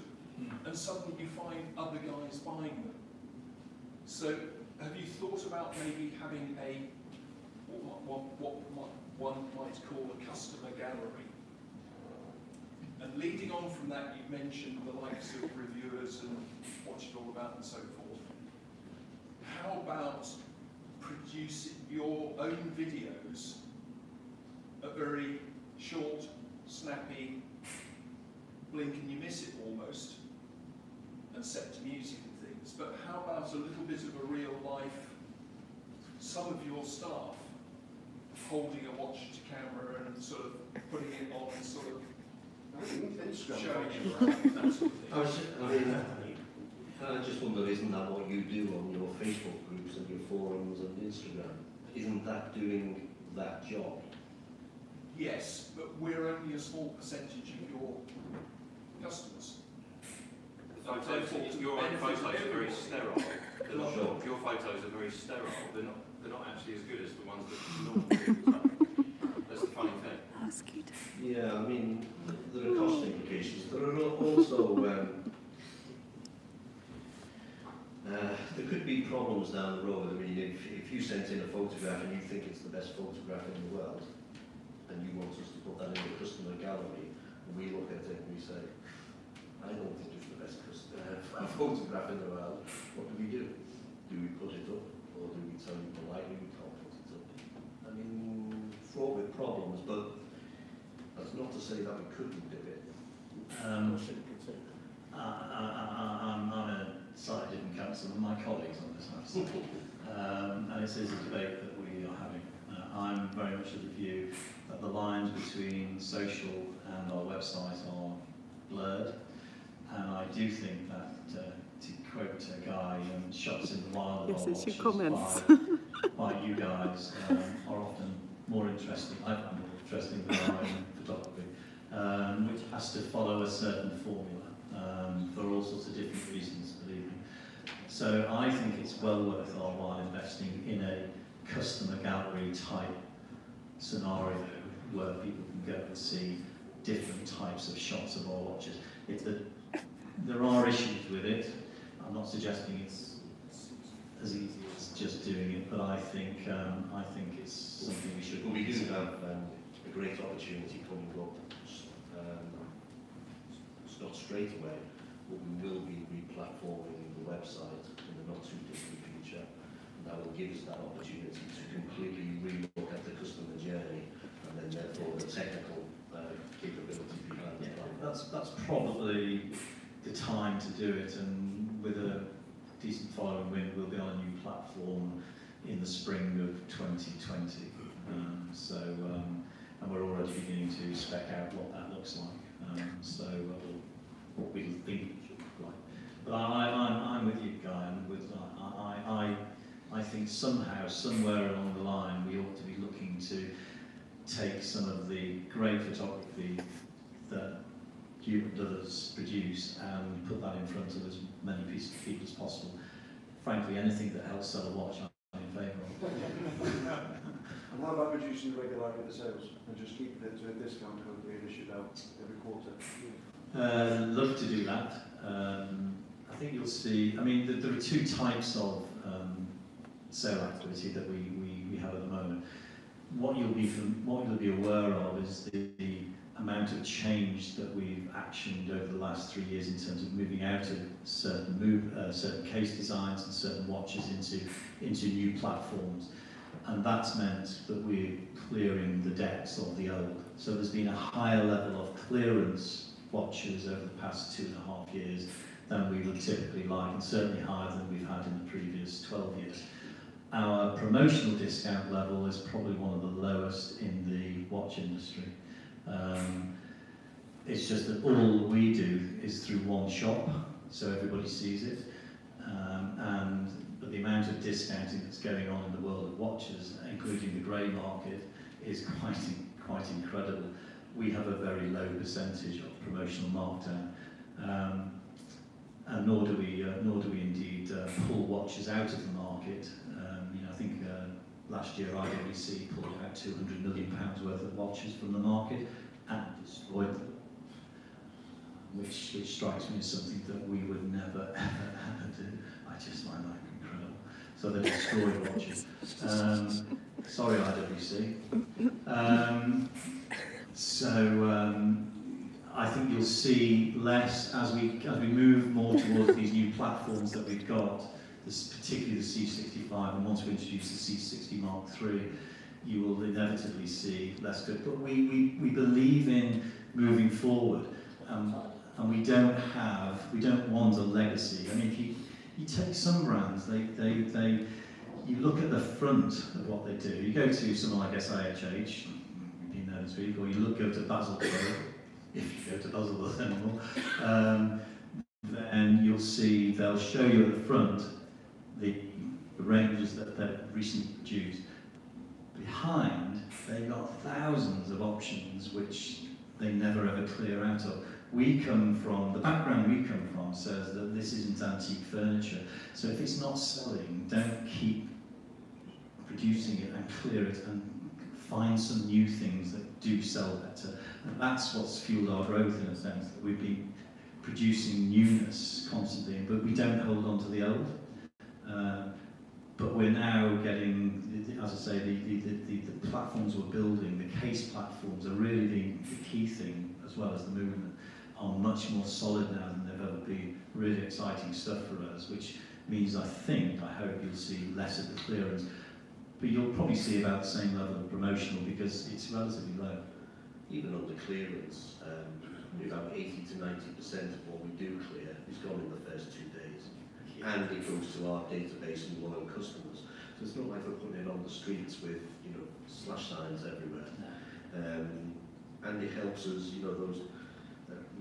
[SPEAKER 2] And suddenly you find other guys buying them. So have you thought about maybe having what one might call a customer gallery? And leading on from that, you mentioned the likes of reviewers and what it's all about and so forth. How about producing your own videos, a very short, snappy, blink and you miss it almost, and set to music and things, but how about a little bit of a real life, some of your staff holding a watch to camera and sort of putting it on and sort of showing it around, that sort of thing.
[SPEAKER 1] I just wonder, isn't that what you do on your Facebook groups and your forums and Instagram? Isn't that doing that job?
[SPEAKER 2] Yes, but we're only a small percentage of your customers.
[SPEAKER 9] Your photos are very sterile. They're not, your photos are very sterile. They're not actually as good as the ones that normally do. That's the funny thing.
[SPEAKER 1] Yeah, I mean, there are cost implications. There are also there could be problems down the road. I mean, if you sent in a photograph and you think it's the best photograph in the world, and you want us to put that in the customer gallery, and we look at it and we say, I don't think it's the best photograph in the world, what do we do? Do we put it up, or do we tell you politely we can't put it up? I mean, fraught with problems, but that's not to say that we couldn't do it.
[SPEAKER 3] I'm a slightly different camp than my colleagues on this, I have to say. And it is a debate that we are having. I'm very much of the view that the lines between social and our website are blurred. And I do think that, to quote a guy, shots in the wild
[SPEAKER 5] Yes, it's your
[SPEAKER 3] watches
[SPEAKER 5] comments.
[SPEAKER 3] by you guys are often more interesting. I find more interesting than our own photography, which has to follow a certain formula for all sorts of different reasons, believe me. So I think it's well worth our while investing in a customer gallery type scenario where people can go and see different types of shots of our watches. There are issues with it. I'm not suggesting it's as easy as just doing it, but I think it's something we should.
[SPEAKER 1] Well, we do have a great opportunity coming up. It's not straight away, but we will be re-platforming the website in the not too distant future. And that will give us that opportunity to completely re-look at the customer journey and then therefore the technical capability behind the platform.
[SPEAKER 3] That's probably the time to do it, and with a decent following wind, we'll be on a new platform in the spring of 2020. And we're already beginning to spec out what that looks like. What we think it should look like. But I'm with you, Guy. I think somehow, somewhere along the line, we ought to be looking to take some of the great photography that you and others produce and put that in front of as many people as possible. Frankly, anything that helps sell a watch, I'm in favour of.
[SPEAKER 6] And how about reducing the regularity of the sales and just keeping it to a discount code being issued out every quarter?
[SPEAKER 3] Love to do that. I think you'll see, I mean, there are two types of sale activity that we have at the moment. What you'll be aware of is the amount of change that we've actioned over the last 3 years in terms of moving out of certain case designs and certain watches into new platforms. And that's meant that we're clearing the decks of the old. So there's been a higher level of clearance watches over the past 2.5 years than we would typically like, and certainly higher than we've had in the previous 12 years. Our promotional discount level is probably one of the lowest in the watch industry. It's just that all we do is through one shop, so everybody sees it. But the amount of discounting that's going on in the world of watches, including the grey market, is quite incredible. We have a very low percentage of promotional markdown, and nor do we indeed pull watches out of the market. I think last year IWC pulled out £200 million worth of watches from the market and destroyed them, which strikes me as something that we would never ever do. I just find that incredible. So they destroyed watches. Sorry IWC. I think you'll see less as we move more towards these new platforms that we've got, particularly the C65, and once we introduce the C60 Mark III, you will inevitably see less good. But we believe in moving forward, and we don't want a legacy. I mean, if you take some brands, you look at the front of what they do. You go to someone like SIHH, we've been there this week, or you go to Basil, if you go to Basil anymore, then you'll see they'll show you at the front the ranges that they've recently produced. Behind, they've got thousands of options which they never ever clear out of. The background we come from says that this isn't antique furniture. So if it's not selling, don't keep producing it and clear it and find some new things that do sell better. And that's what's fueled our growth in a sense, that we've been producing newness constantly, but we don't hold on to the old. But we're now getting, as I say, the platforms we're building, the case platforms are really the key thing, as well as the movement, are much more solid now than they've ever been. Really exciting stuff for us, which means I hope you'll see less of the clearance. But you'll probably see about the same level of promotional because it's relatively low.
[SPEAKER 1] Even on the clearance, about 80 to 90% of what we do clear is gone in the first 2 days. And it goes to our database and loyal customers. So it's not like we're putting it on the streets with, slash signs everywhere. And it helps us, those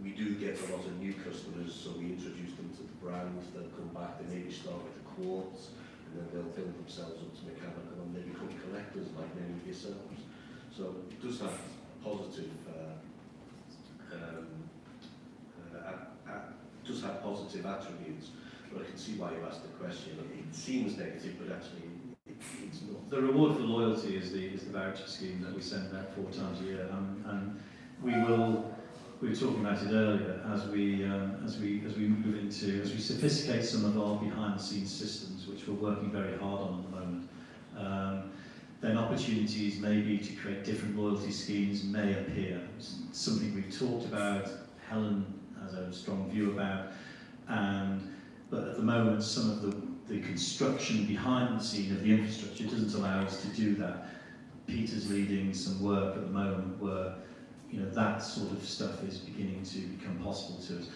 [SPEAKER 1] we do get a lot of new customers, so we introduce them to the brand, they'll come back, they maybe start with the quartz, and then they'll build themselves up to mechanical, and they become collectors like many of yourselves. So it does have positive, does have positive attributes, but I can see why you asked the question. It seems negative, but actually it's not.
[SPEAKER 3] The reward for loyalty is the voucher scheme that we send out 4 times a year, and we were talking about it earlier, as we move into, as we sophisticate some of our behind the scenes systems, which we're working very hard on at the moment. Then opportunities maybe to create different loyalty schemes may appear. It's something we've talked about, Helen has a strong view about, but at the moment some of the construction behind the scene of the infrastructure doesn't allow us to do that. Peter's leading some work at the moment where that sort of stuff is beginning to become possible to us.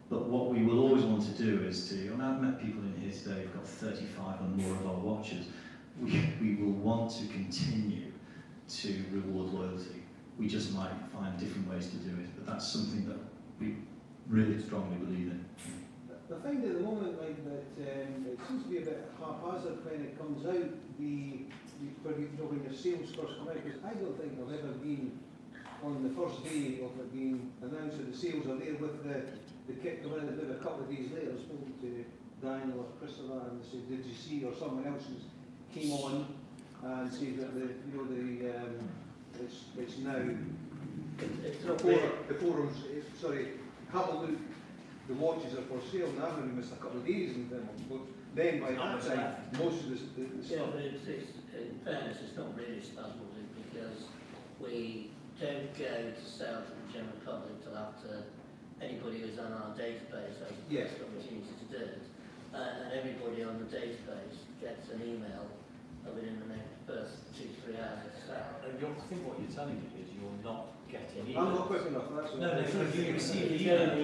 [SPEAKER 3] But what we will always want to do is to, and I've met people in here today who've got 35 and more of our watches, we will want to continue to reward loyalty. We just might find different ways to do it, but that's something that we really strongly believe in.
[SPEAKER 8] I find at the moment like that it seems to be a bit haphazard when it comes out, when your sales first come out, because I don't think I've ever been on the first day of it being announced that the sales are there with the kit coming in. A couple of days later I spoke to Daniel or Christopher and they said, did you see, or someone else came on and said that it's now the forums, sorry, have a look, the watches are for sale, and I've only missed a couple of days in them, but then by that time most of the
[SPEAKER 4] Yeah,
[SPEAKER 8] stuff.
[SPEAKER 4] but in fairness, it's not really puzzling because we don't go to sell to the general public till after anybody who's on our database has the first opportunity to do it. And everybody on the database gets an email within the first 2-3 hours of sale.
[SPEAKER 7] I think what you're telling me is you're not getting emails.
[SPEAKER 8] I'm not quick enough, that's all.
[SPEAKER 7] No, do you receive the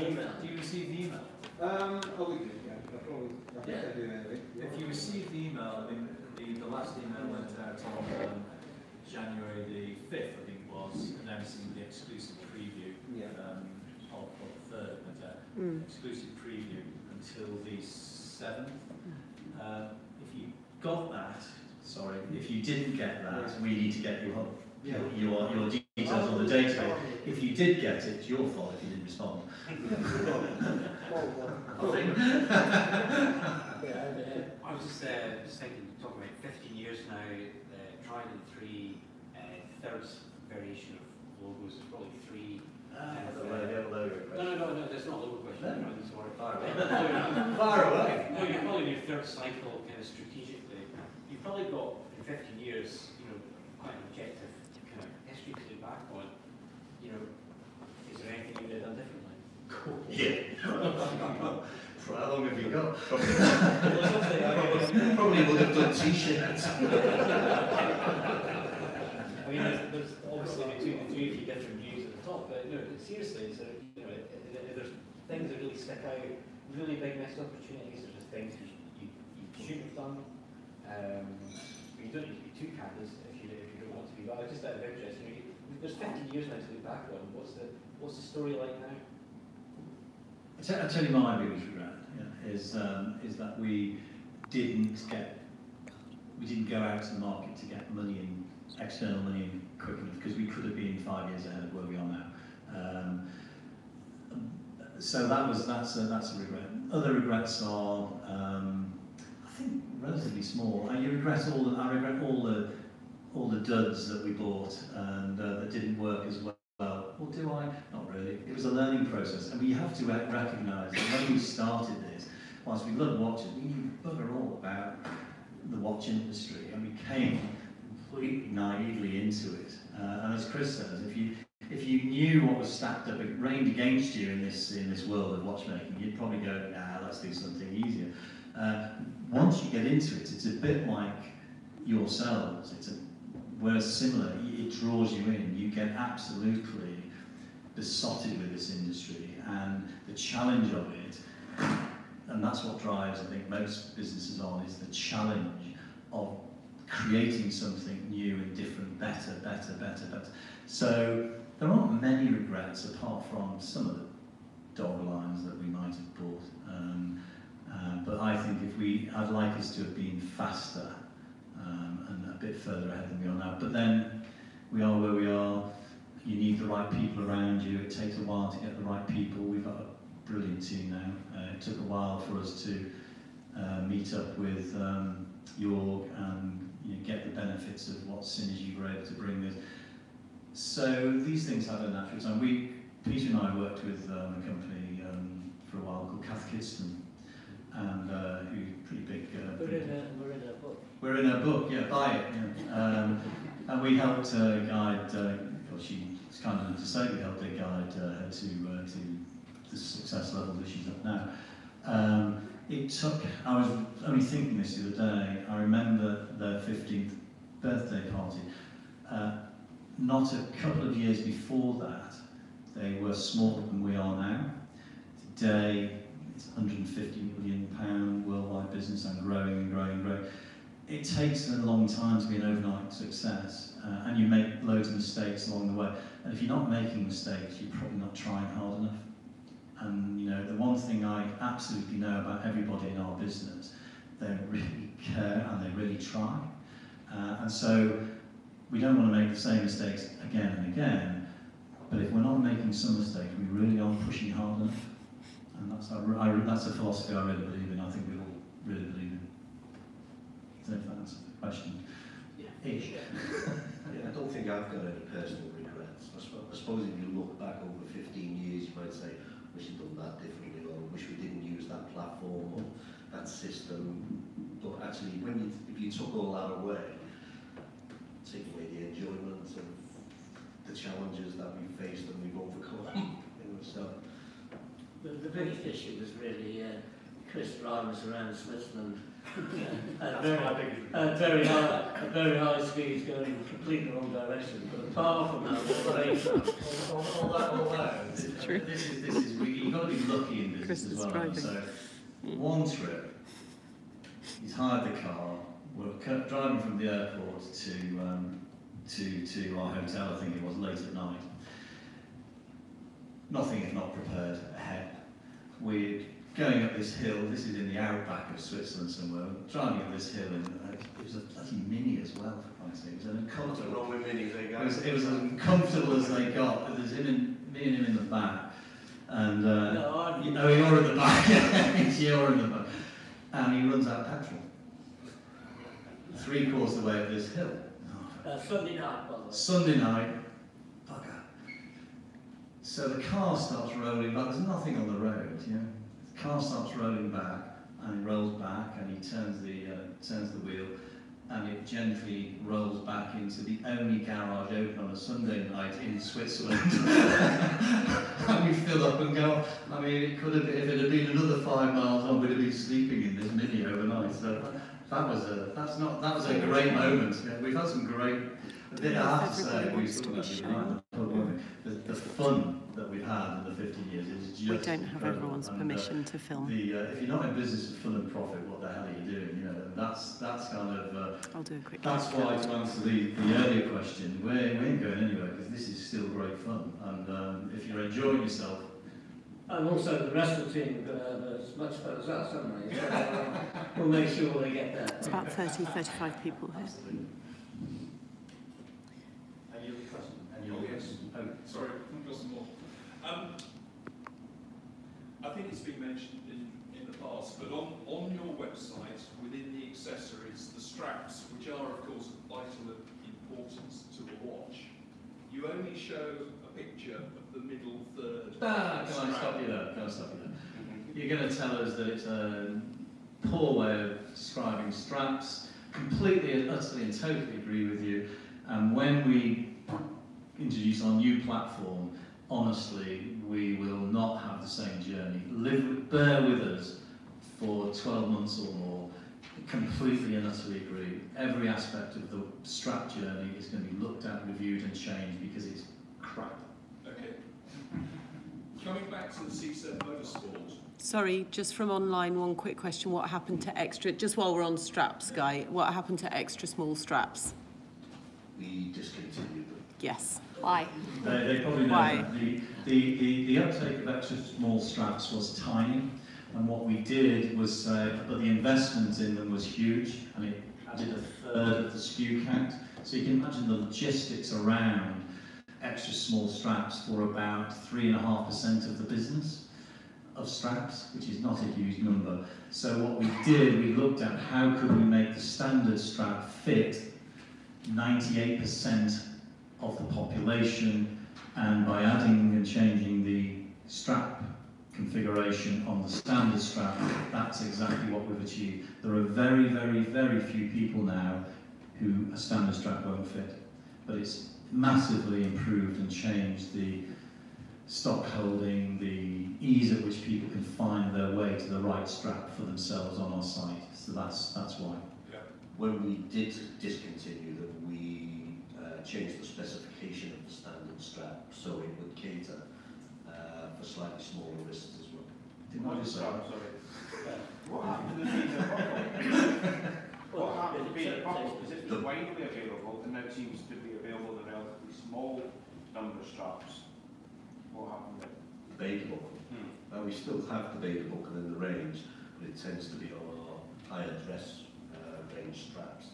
[SPEAKER 7] email? Do you receive the email?
[SPEAKER 8] Oh, we do, yeah. I think I do anyway.
[SPEAKER 3] If you receive the email, I mean, the last email went out on January the 5th, I think it was, announcing the exclusive preview of the 3rd, went out. Exclusive preview until the 7th. If you got that, sorry, if you didn't get that, we need to get your details on the database. If you did get it, it's your fault if you didn't respond.
[SPEAKER 7] I was just thinking, talking about 15 years now, Trident 3, third variation of logos, there's probably 3. No, that's not a logo question. No, it's more far away.
[SPEAKER 3] Far away.
[SPEAKER 7] No, you're probably in your third cycle, kind of strategically. You've probably got, in 15 years, quite an objective kind of history to look back on. Is there anything you would have done differently?
[SPEAKER 3] Cool. Yeah. How long have you got?
[SPEAKER 1] Probably would have done t-shirts.
[SPEAKER 7] I mean, there's obviously between the two of you different views at the top, but seriously, so there's things that really stick out, really big missed opportunities. There's just things you should have done. You don't need to be too candid if you don't want to be. But just out of interest, there's 15 years now to look back on. What's the story like now?
[SPEAKER 3] I'll tell you my biggest regret is that we didn't go out to the market to get money in, external money in quick enough, because we could have been 5 years ahead of where we are now. So that's a regret. Other regrets are, I think, relatively small. I regret all the duds that we bought and that didn't work as well. Well, do I? Not really. It was a learning process, and we have to recognise that when we started this, whilst we love watches, we knew bugger all about the watch industry, and we came completely naively into it. And as Chris says, if you knew what was stacked up, it rained against you in this world of watchmaking, you'd probably go, nah, let's do something easier. Once you get into it, it's a bit like yourselves. We're similar. It draws you in. You get absolutely besotted with this industry and the challenge of it. And that's what drives, I think, most businesses on, is the challenge of creating something new and different, better. So there aren't many regrets apart from some of the I'd like us to have been faster and a bit further ahead than we are now. But then we are where we are. You need the right people around you. It takes a while to get the right people. We've got a brilliant team now. It took a while for us to meet up with Jorg and get the benefits of what synergy we're able to bring us. So these things have a natural time. Peter and I worked with a company for a while called Cath Kidston, and who's pretty big.
[SPEAKER 4] We're in a book.
[SPEAKER 3] We're in her book, yeah, buy it. Yeah. And we helped guide. Well, she was kind enough to say we helped her guide her to the success level that she's at now. It took. I was only thinking this the other day. I remember their 15th birthday party. Not a couple of years before that, they were smaller than we are now. Today, it's £150 million worldwide business and growing and growing and growing. It takes a long time to be an overnight success, and you make loads of mistakes along the way. And if you're not making mistakes, you're probably not trying hard enough. And the one thing I absolutely know about everybody in our business, they really care and they really try. And so we don't want to make the same mistakes again and again, but if we're not making some mistakes, we really aren't pushing hard enough. And that's a philosophy I really believe in. I think we all really believe in. I don't know if that answers the question.
[SPEAKER 1] Yeah. I don't think I've got any personal regrets. I suppose if you look back over 15 years, you might say, wish you'd done that differently, or wish we didn't use that platform or that system. But actually, if you took all that away, take away the enjoyment of the challenges that we've faced and we've overcome. So
[SPEAKER 4] the biggest issue was really Chris driving us around Switzerland at very high speeds, going in completely the wrong direction. But apart from that, it was great.
[SPEAKER 3] all that. This is you've got to be lucky in business as well. So one trip, he's hired the car. We're driving from the airport to our hotel, I think it was, late at night. Nothing if not prepared ahead. We're going up this hill, this is in the outback of Switzerland somewhere, we're driving up this hill, and it was a bloody Mini as well, for Christ's sake. It was an uncomfortable.
[SPEAKER 1] wrong with Minis, they go.
[SPEAKER 3] It was as uncomfortable as they got. There's me and him in the back. And you're in the back. You're in the back. And he runs out of petrol. 3/4 of the way up this hill.
[SPEAKER 4] Sunday night, by the way.
[SPEAKER 3] Sunday night, bugger. So the car starts rolling back. There's nothing on the road, The car starts rolling back, and it rolls back, and he turns the wheel, and it gently rolls back into the only garage open on a Sunday night in Switzerland. And we fill up and go. I mean, it could have, if it had been another 5 miles on, we'd have been sleeping in this Mini overnight. So that was a great moment. Yeah, we've had some great. I have to say, the fun that we've had in the 15 years is just.
[SPEAKER 5] We don't have everyone's permission to film.
[SPEAKER 3] If you're not in business of fun and profit, what the hell are you doing? That's kind of.
[SPEAKER 5] I'll do a quick.
[SPEAKER 3] That's why, to answer the earlier question, we ain't going anywhere because this is still great fun, and if you're enjoying yourself.
[SPEAKER 4] And also the rest of the team are going to have as much fun as us, haven't they? So we'll make sure they get there.
[SPEAKER 5] It's about 30, 35 people here.
[SPEAKER 3] Absolutely. Any other questions?
[SPEAKER 2] Sorry, I've got some more. I think it's been mentioned in the past, but on your website, within the accessories, the straps, which are of course of vital importance to a watch, you only show a picture of the middle third.
[SPEAKER 3] Can I stop you there? You're going to tell us that it's a poor way of describing straps. Completely and utterly and totally agree with you. And when we introduce our new platform, honestly, we will not have the same journey. Bear with us for 12 months or more. Completely and utterly agree. Every aspect of the strap journey is going to be looked at, reviewed and changed because it's crap.
[SPEAKER 2] Okay. Coming back to the C7 Motorsport.
[SPEAKER 5] Sorry, just from online, one quick question. What happened to extra, just while we're on straps, Guy, what happened to extra small straps?
[SPEAKER 1] we discontinued them.
[SPEAKER 5] Yes.
[SPEAKER 10] Why?
[SPEAKER 3] They probably know
[SPEAKER 5] Why?
[SPEAKER 3] that the uptake of extra small straps was tiny. And what we did was, but the investment in them was huge, and it added a third of the SKU count. So you can imagine the logistics around extra small straps for about 3.5% of the business of straps, which is not a huge number. So what we did, we looked at how could we make the standard strap fit 98% of the population, and by adding and changing the strap configuration on the standard strap, that's exactly what we've achieved. There are very, very, very few people now who a standard strap won't fit, but it's massively improved and changed the stock holding, the ease at which people can find their way to the right strap for themselves on our site. So that's why.
[SPEAKER 2] Yeah.
[SPEAKER 1] When we did discontinue them, we changed the specification of the standard strap so it would cater for slightly smaller wrists as well.
[SPEAKER 3] Didn't I just say?
[SPEAKER 9] Sorry. What happened to the beater buckle? What happened to the beater buckle? Because it was widely available and now it seems to be available in a relatively small number of straps. What happened there?
[SPEAKER 1] The Bader buckle. We still have the Bader buckle in the range, but it tends to be on our higher dress range straps.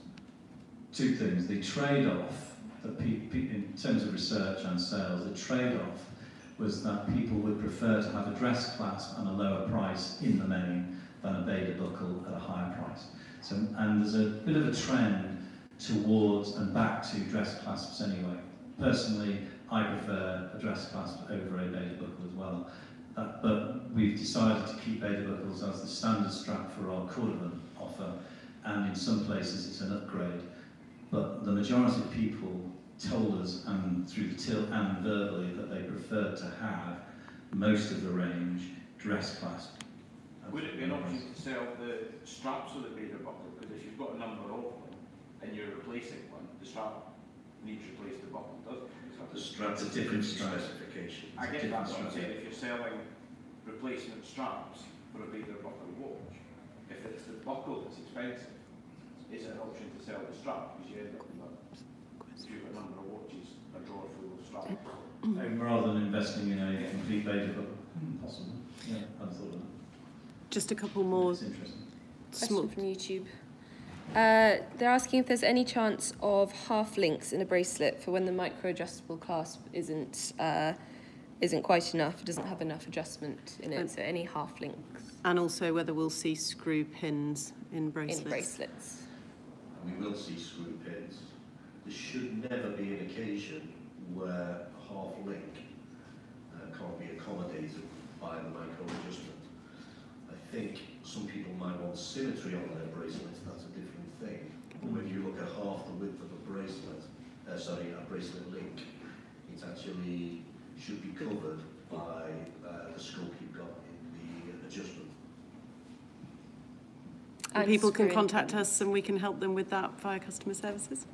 [SPEAKER 3] Two things. The trade-off, that in terms of research and sales, the trade-off was that people would prefer to have a dress clasp and a lower price in the main than a Bader buckle at a higher price. So, and there's a bit of a trend towards and back to dress clasps anyway. Personally, I prefer a dress clasp over a Bader buckle as well. But we've decided to keep Bader buckles as the standard strap for our cordovan offer, and in some places it's an upgrade. But the majority of people told us, and through the till and verbally, that they preferred to have most of the range dress clasp.
[SPEAKER 9] Would it be an option to sell the straps of the Bader buckle? Because if you've got a number of them and you're replacing one, the strap needs to replace the buckle, doesn't it?
[SPEAKER 1] The strap's a different specification.
[SPEAKER 9] I get that, but I'm saying if you're selling replacement straps for a Bader buckle watch, if it's the buckle that's expensive, is it an option to sell the strap? Because you end up with a number of watches, a drawer full of straps.
[SPEAKER 3] Rather than investing in a complete Bader buckle, possible. Yeah, I've thought of that.
[SPEAKER 5] Just a couple more.
[SPEAKER 3] It's interesting.
[SPEAKER 10] Question from YouTube. They're asking if there's any chance of half links in a bracelet for when the micro adjustable clasp isn't quite enough, it doesn't have enough adjustment in it, so any half links.
[SPEAKER 5] And also whether we'll see screw pins in bracelets.
[SPEAKER 10] In bracelets.
[SPEAKER 1] We will see screw pins. There should never be an occasion where a half link can't be accommodated by the micro adjustment. I think some people might want symmetry on their bracelets, that's a different thing. But when you look at half the width of a bracelet, a bracelet link, it actually should be covered by the scope you've got in the adjustment.
[SPEAKER 5] And people can contact us and we can help them with that via customer services.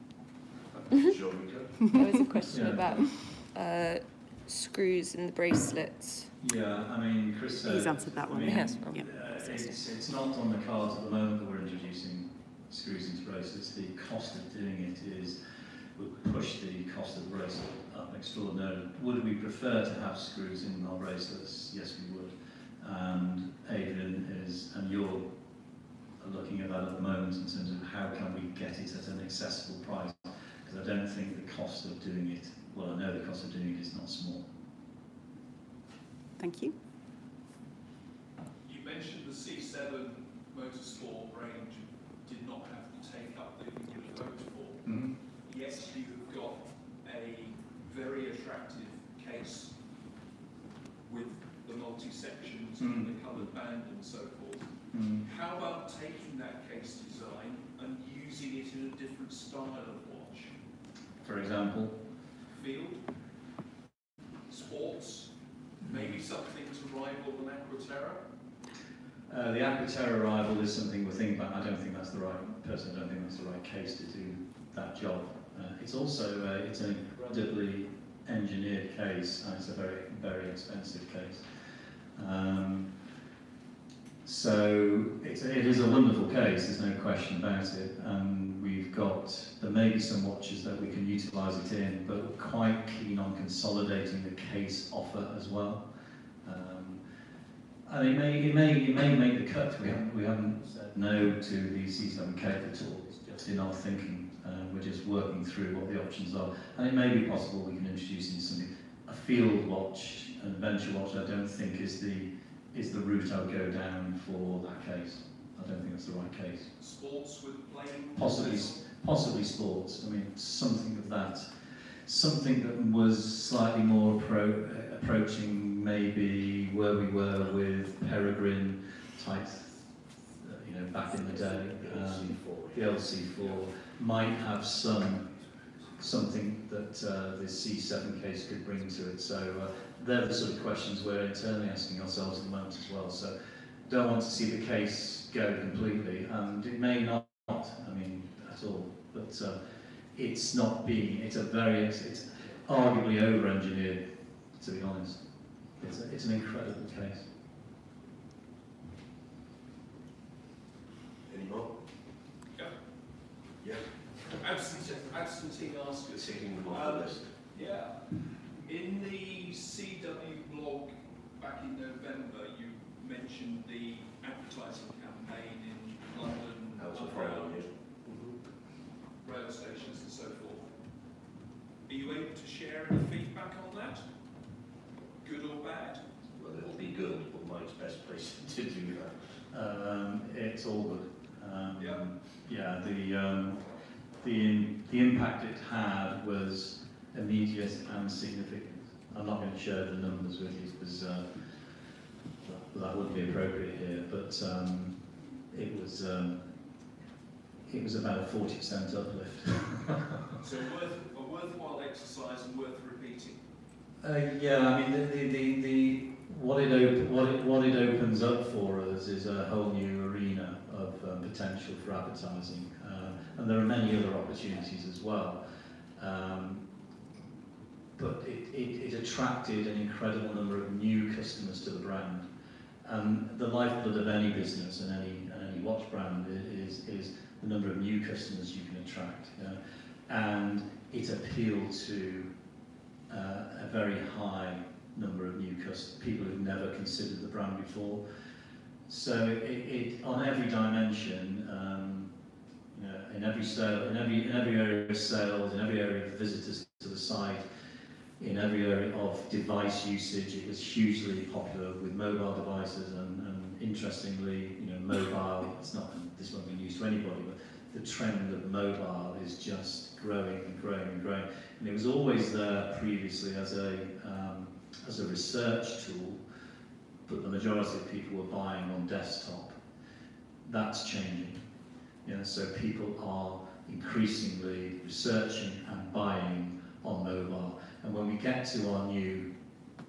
[SPEAKER 1] Sure we can.
[SPEAKER 10] There was a question about screws in the bracelets.
[SPEAKER 3] Yeah, I mean, Chris said...
[SPEAKER 5] He's answered that one.
[SPEAKER 10] Yes.
[SPEAKER 5] Yeah.
[SPEAKER 3] It's not on the cards at the moment that we're introducing screws into bracelets. The cost of doing it would push the cost of the bracelet up extraordinarily. Would we prefer to have screws in our bracelets? Yes, we would. And Adrian and you're looking at that at the moment in terms of how can we get it at an accessible price, because I don't think the cost of doing it, well, I know the cost of doing it is not small.
[SPEAKER 5] Thank you.
[SPEAKER 2] You mentioned the C7 motorsport range did not have the take-up that you would have hoped for.
[SPEAKER 3] Mm-hmm.
[SPEAKER 2] Yes, you have got a very attractive case with the multi-sections and the coloured band and so forth. How about taking that case design and using it in a different style of watch?
[SPEAKER 3] For example?
[SPEAKER 2] Field, sports, maybe something to rival an Aquaterra?
[SPEAKER 3] The Aquaterra rival is something we're thinking about. I don't think that's the right person. I don't think that's the right case to do that job. It's also it's an incredibly engineered case, and it's a very, very expensive case. So it is a wonderful case, there's no question about it, and there may be some watches that we can utilise it in, but we're quite keen on consolidating the case offer as well.
[SPEAKER 11] And it may make the cut. We haven't said no to the C7K at all. It's just in our thinking. We're just working through what the options are. And it may be possible we can introduce in a field watch, an adventure watch. I don't think is the route I would go down for that case. I don't think that's the right case.
[SPEAKER 2] Sports with playing?
[SPEAKER 11] Possibly sports. I mean, something of that. Something that was slightly more approaching maybe where we were with Peregrine type, back in the day. The LC4 might have something that the C7 case could bring to it. So they're the sort of questions we're internally asking ourselves at the moment as well. So don't want to see the case go completely, and it may not, I mean, at all. But it's arguably over-engineered, to be honest. It's an incredible case.
[SPEAKER 1] Any more? Yeah.
[SPEAKER 2] Absentee askers.
[SPEAKER 1] Taking them off the list.
[SPEAKER 2] Yeah. In the CW blog back in November, you mentioned the advertising campaign in London, underground, rail stations and so forth. Are you able to share any feedback on that? Good or bad?
[SPEAKER 1] Well, it'll be good, but Mike's best place to do that.
[SPEAKER 11] It's all good.
[SPEAKER 2] Yeah.
[SPEAKER 11] The impact it had was immediate and significant. I'm not going to share the numbers with you because that wouldn't be appropriate here. But it was about a 40% uplift.
[SPEAKER 2] So a worthwhile exercise and worth repeating.
[SPEAKER 11] Yeah, I mean what it opens up for us is a whole new arena of potential for advertising, and there are many other opportunities as well. But it attracted an incredible number of new customers to the brand, and the lifeblood of any business and any watch brand is the number of new customers you can attract, and it appealed to a very high number of new people who've never considered the brand before. So it on every dimension, in every sale, in every area of sales, in every area of visitors to the site, in every area of device usage, it was hugely popular with mobile devices, and interestingly, mobile. This won't be news to anybody, but the trend of mobile is just growing and growing and growing. And it was always there previously as a research tool, but the majority of people were buying on desktop. That's changing. So people are increasingly researching and buying on mobile. And when we get to our new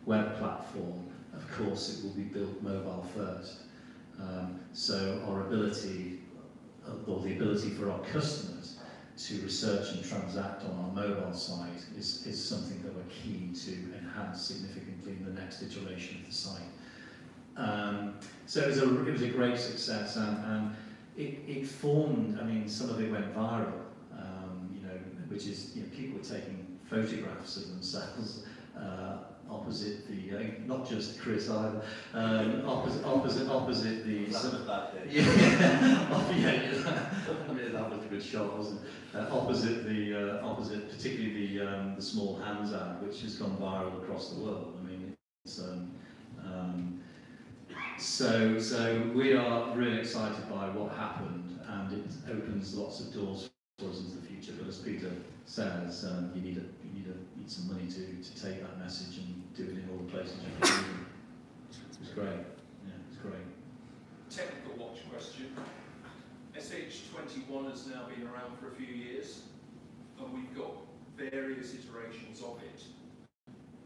[SPEAKER 11] web platform, of course it will be built mobile first. So our ability, or the ability for our customers to research and transact on our mobile site is something that we're keen to enhance significantly in the next iteration of the site. So it was a great success, and it formed. I mean, some of it went viral, which is people were taking photographs of themselves opposite the not just Chris either, opposite the. I mean, that was a good shot, wasn't it? Opposite, particularly the small hands ad, which has gone viral across the world. I mean, it's so we are really excited by what happened, and it opens lots of doors for us into the future. But as Peter says, you need some money to take that message and do it in all the places you can do it. It's great. Yeah, it's great.
[SPEAKER 2] Technical watch question. SH21 has now been around for a few years, and we've got various iterations of it.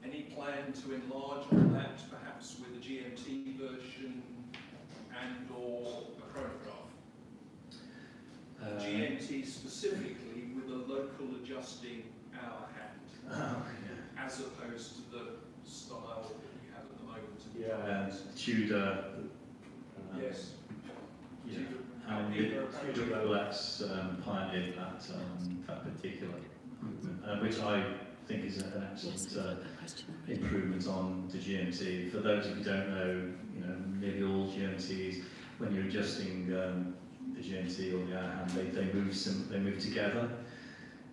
[SPEAKER 2] Any plan to enlarge on that, perhaps with a GMT version and/or a chronograph? GMT specifically with a local adjusting hour hand, as opposed to the style that we have at the moment.
[SPEAKER 11] Yeah, Tudor.
[SPEAKER 2] Yes.
[SPEAKER 11] Yeah. And Tudor Rolex pioneered that particular movement, which I think is an excellent improvement on the GMT. For those of you who don't know, nearly all GMTs, when you're adjusting the GMT or the hour hand, they move together.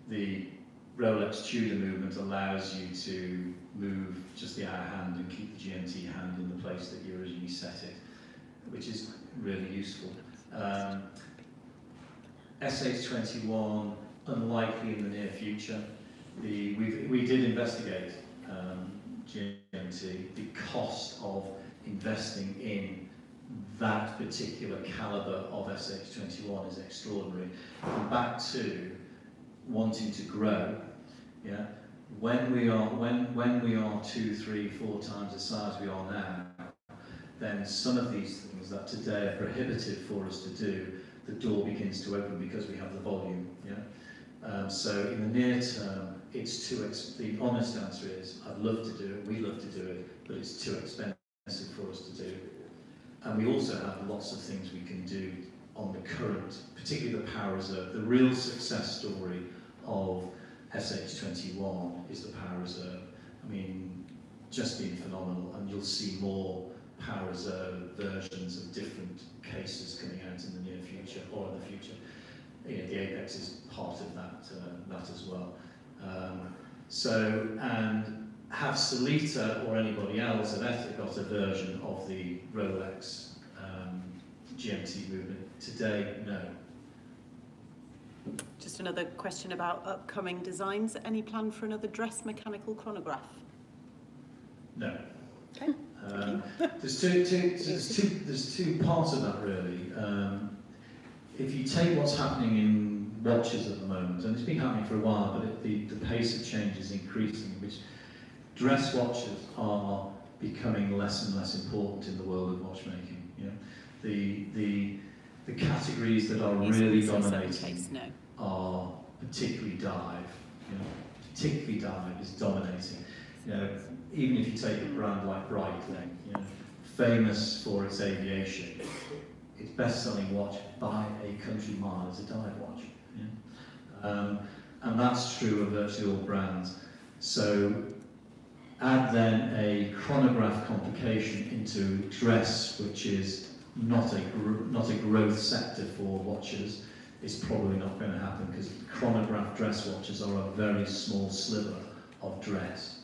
[SPEAKER 11] The Rolex Tudor movement allows you to move just the hour hand and keep the GMT hand in the place that you originally set it, which is really useful. SH21, unlikely in the near future. We did investigate GMT. The cost of investing in that particular calibre of SH21 is extraordinary. And back to wanting to grow, yeah. When we are 2, 3, 4 times the size we are now, then some of these things that today are prohibitive for us to do, the door begins to open because we have the volume. Yeah. So in the near term, it's too. The honest answer is, I'd love to do it. We love to do it, but it's too expensive for us to do. And we also have lots of things we can do on the current, particularly the Power Reserve. The real success story of SH21 is the Power Reserve. I mean, just been phenomenal, and you'll see more Power Reserve versions of different cases coming out in the near future or in the future. The Apex is part of that as well. And have Solita or anybody else at Ethic got a version of the Rolex GMT movement? Today, no.
[SPEAKER 5] Just another question about upcoming designs. Any plan for another dress mechanical chronograph?
[SPEAKER 11] No.
[SPEAKER 5] Okay.
[SPEAKER 11] There's two parts of that really. If you take what's happening in watches at the moment, and it's been happening for a while, but the pace of change is increasing, which dress watches are becoming less and less important in the world of watchmaking. The categories that are really dominating are particularly dive. Particularly dive is dominating. Even if you take a brand like Breitling, famous for its aviation, its best-selling watch by a country mile is a dive watch. And that's true of virtually all brands. So add then a chronograph complication into dress, which is not a growth sector for watches, is probably not going to happen, because chronograph dress watches are a very small sliver of dress.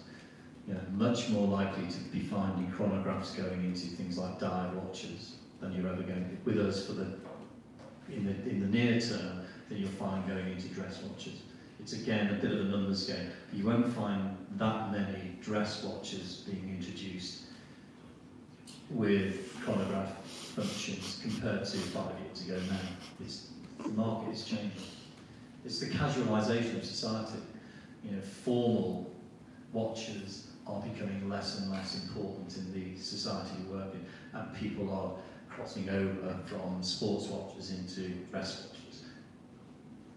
[SPEAKER 11] Much more likely to be finding chronographs going into things like dive watches than you're ever going to with us in the near term than you'll find going into dress watches. It's again a bit of a numbers game. You won't find that many dress watches being introduced with chronograph functions compared to 5 years ago now. The market is changing. It's the casualisation of society. Formal watches are becoming less and less important in the society we work in, and people are crossing over from sports watches into dress watches.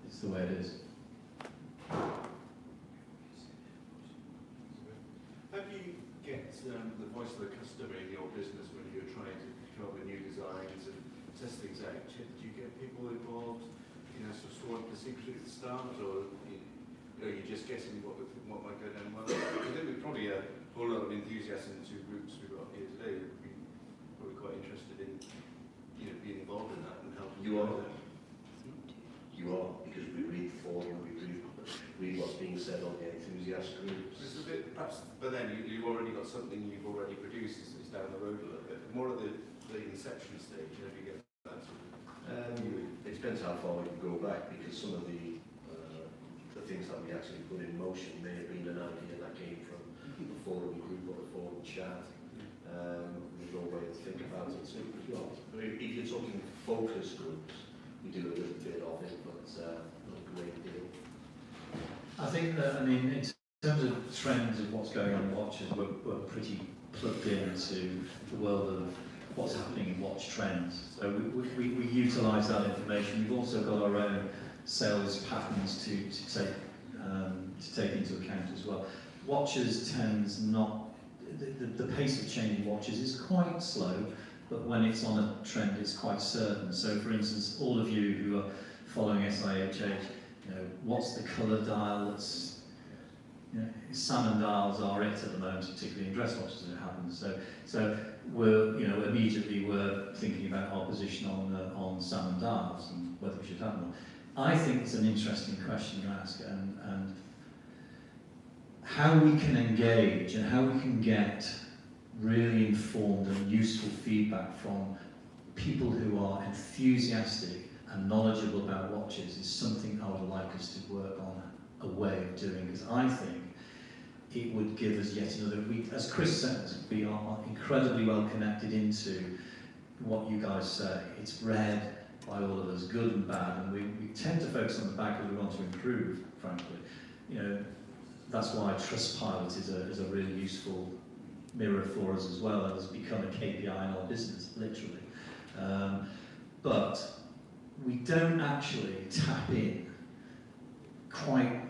[SPEAKER 11] It's the way it is.
[SPEAKER 6] How do you get the voice of the customer in your business when you're trying to come up with new designs and test things out? Do you get people involved, sort of the secret at the start, or are you just guessing what might go down well? I think we've probably a whole lot of enthusiasm in the two groups we've got here today. We're quite interested in being involved in that and helping.
[SPEAKER 1] You are, because we read the forum, we read what's being said on the enthusiast groups.
[SPEAKER 6] It's a bit, perhaps, but then you've already got something you've already produced. It's down the road a little bit. More at the inception stage, you get that sort of.
[SPEAKER 1] It depends how far we can go back, because some of the things that we actually put in motion may have been an idea that came from the forum group or the forum chat. There's no way to think about it too as well. But if you're talking focus groups, we do a little bit of it, but not a great deal.
[SPEAKER 11] I think that, in terms of trends of what's going on in watches, we're pretty plugged into the world of what's happening in watch trends. So we utilise that information. We've also got our own sales patterns to take into account as well. Watches tends not, the pace of change in watches is quite slow, but when it's on a trend, it's quite certain. So, for instance, all of you who are following SIHH, what's the colour dial that's You know, salmon dials are it at the moment, particularly in dress watches as it happens. So we're, you know, immediately we're thinking about our position on salmon dials and whether we should have them. I think it's an interesting question to ask, and how we can engage and how we can get really informed and useful feedback from people who are enthusiastic and knowledgeable about watches is something I would like us to work on a way of doing, because I think it would give us yet another, as Chris says, we are incredibly well connected into what you guys say. It's read by all of us, good and bad, and we tend to focus on the bad because we want to improve, frankly. You know, that's why Trustpilot is a really useful mirror for us as well, and has become a KPI in our business, literally. But we don't actually tap in quite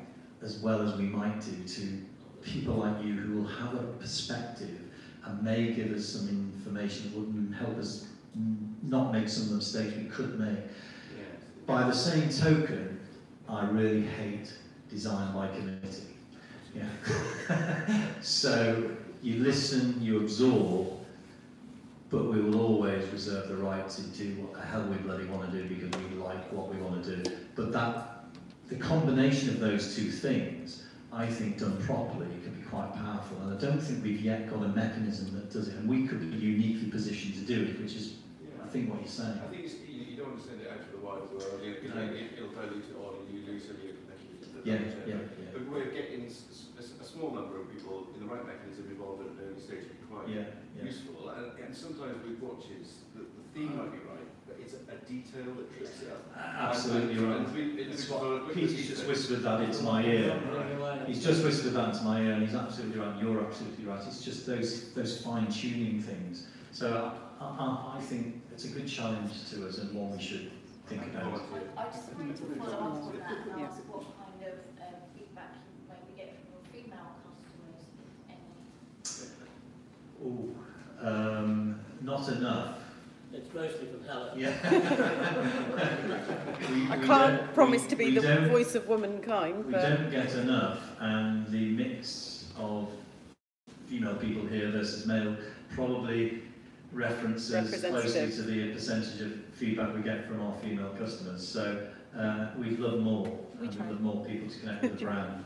[SPEAKER 11] as well as we might do to people like you who will have a perspective and may give us some information that would help us not make some of the mistakes we could make.
[SPEAKER 6] Yes.
[SPEAKER 11] By the same token, I really hate design by committee. Yeah. So you listen, you absorb, but we will always reserve the right to do what the hell we bloody want to do because we like what we want to do. But the combination of those two things, I think done properly, can be quite powerful. And I don't think we've yet got a mechanism that does it. And we could be uniquely positioned to do it, which is, I think, what you're saying.
[SPEAKER 6] I think you don't want to send it out to the wider world, because it'll dilute it all and you lose some of your competitors.
[SPEAKER 11] Yeah.
[SPEAKER 6] But we're getting a small number of people in the right mechanism involved at an early stage would be quite useful. And sometimes with watches, the theme might be right, but it's a detail that trips it up.
[SPEAKER 11] Absolutely right. Peter's just whispered that into my ear. He's just whispered that into my ear, and he's absolutely right. You're absolutely right. It's just those fine-tuning things. So I think it's a good challenge to us and one we should think about.
[SPEAKER 12] I just wanted to follow up on that and ask what kind of feedback you maybe get from your female customers.
[SPEAKER 11] Not enough.
[SPEAKER 4] It's mostly from Helen.
[SPEAKER 11] Yeah.
[SPEAKER 5] I can't promise to be the voice of womankind.
[SPEAKER 11] We don't get enough, and the mix of female people here versus male probably references closely to the percentage of feedback we get from our female customers. So we'd love more. We'd love more people to connect with the brand.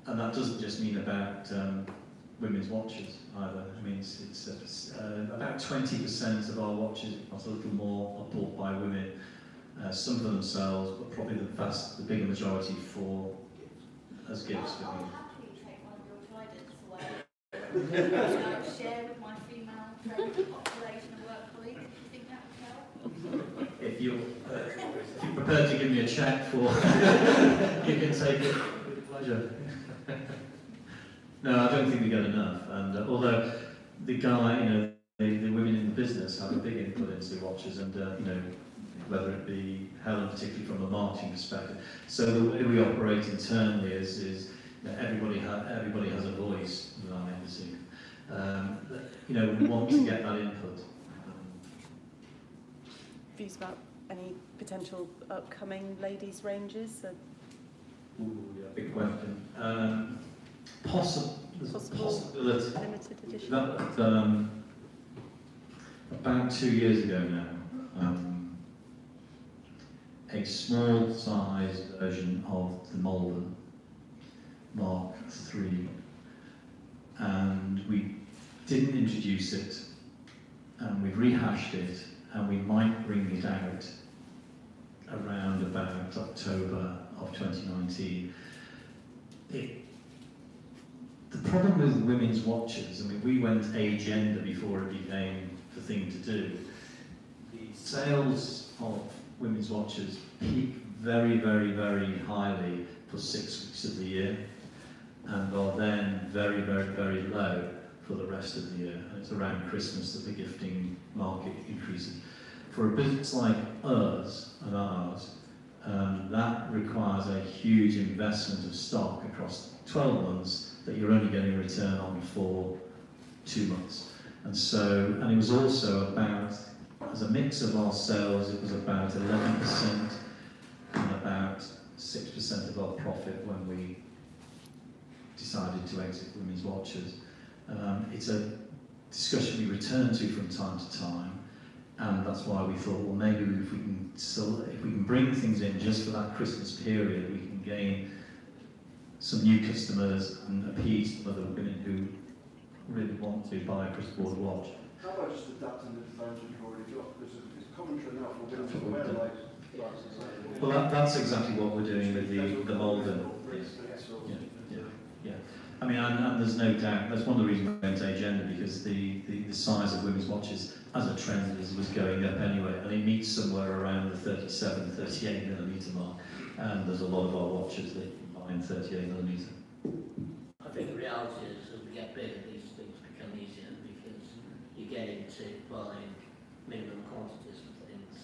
[SPEAKER 11] And that doesn't just mean about women's watches either. I mean, it's about 20% of our watches, a little more, are bought by women. Some for themselves, but probably the bigger majority for as gifts.
[SPEAKER 12] I'll happily take one of your tridents away. I share with my female trading population and work colleagues. Do you think that would help?
[SPEAKER 11] If you're prepared to give me a cheque for, you can take it with pleasure. No, I don't think we get enough. And although the guy, you know, the women in the business have a big input into watches, and you know, whether it be Helen, particularly from a marketing perspective. So the way we operate internally is you know, everybody has a voice in our embassy. You know, we want to get that input.
[SPEAKER 5] Views about any potential upcoming ladies' ranges?
[SPEAKER 11] Ooh, yeah, big question. Possibility.
[SPEAKER 5] Limited edition.
[SPEAKER 11] About 2 years ago now, a small-sized version of the Malvern Mark III, and we didn't introduce it, and we've rehashed it, and we might bring it out around about October of 2019. The problem with women's watches, I mean, we went agender before it became the thing to do. The sales of women's watches peak very, very, very highly for 6 weeks of the year, and are then very, very, very low for the rest of the year. And it's around Christmas that the gifting market increases. For a business like us and ours, that requires a huge investment of stock across 12 months that you're only getting a return on for 2 months. And so, and it was also about, as a mix of our sales, it was about 11% and about 6% of our profit when we decided to exit women's watches. It's a discussion we return to from time to time, and that's why we thought, well, maybe if we can bring things in just for that Christmas period, we can gain some new customers and appease other women who really want to buy a crystal ball watch.
[SPEAKER 6] How about just adapting the designs that you've already got? Because it's commentary now for women to wear like glasses.
[SPEAKER 11] Well, that's exactly what we're doing with the Malden. Yeah. I mean, and there's no doubt, that's one of the reasons we went agender, because the size of women's watches as a trend was going up anyway, and it meets somewhere around the 37, 38 millimetre mark, and there's a lot of our watches that you buy in 38 millimetre.
[SPEAKER 4] I think the reality is as we get bigger, these things become easier because you get into buying minimum quantities of things,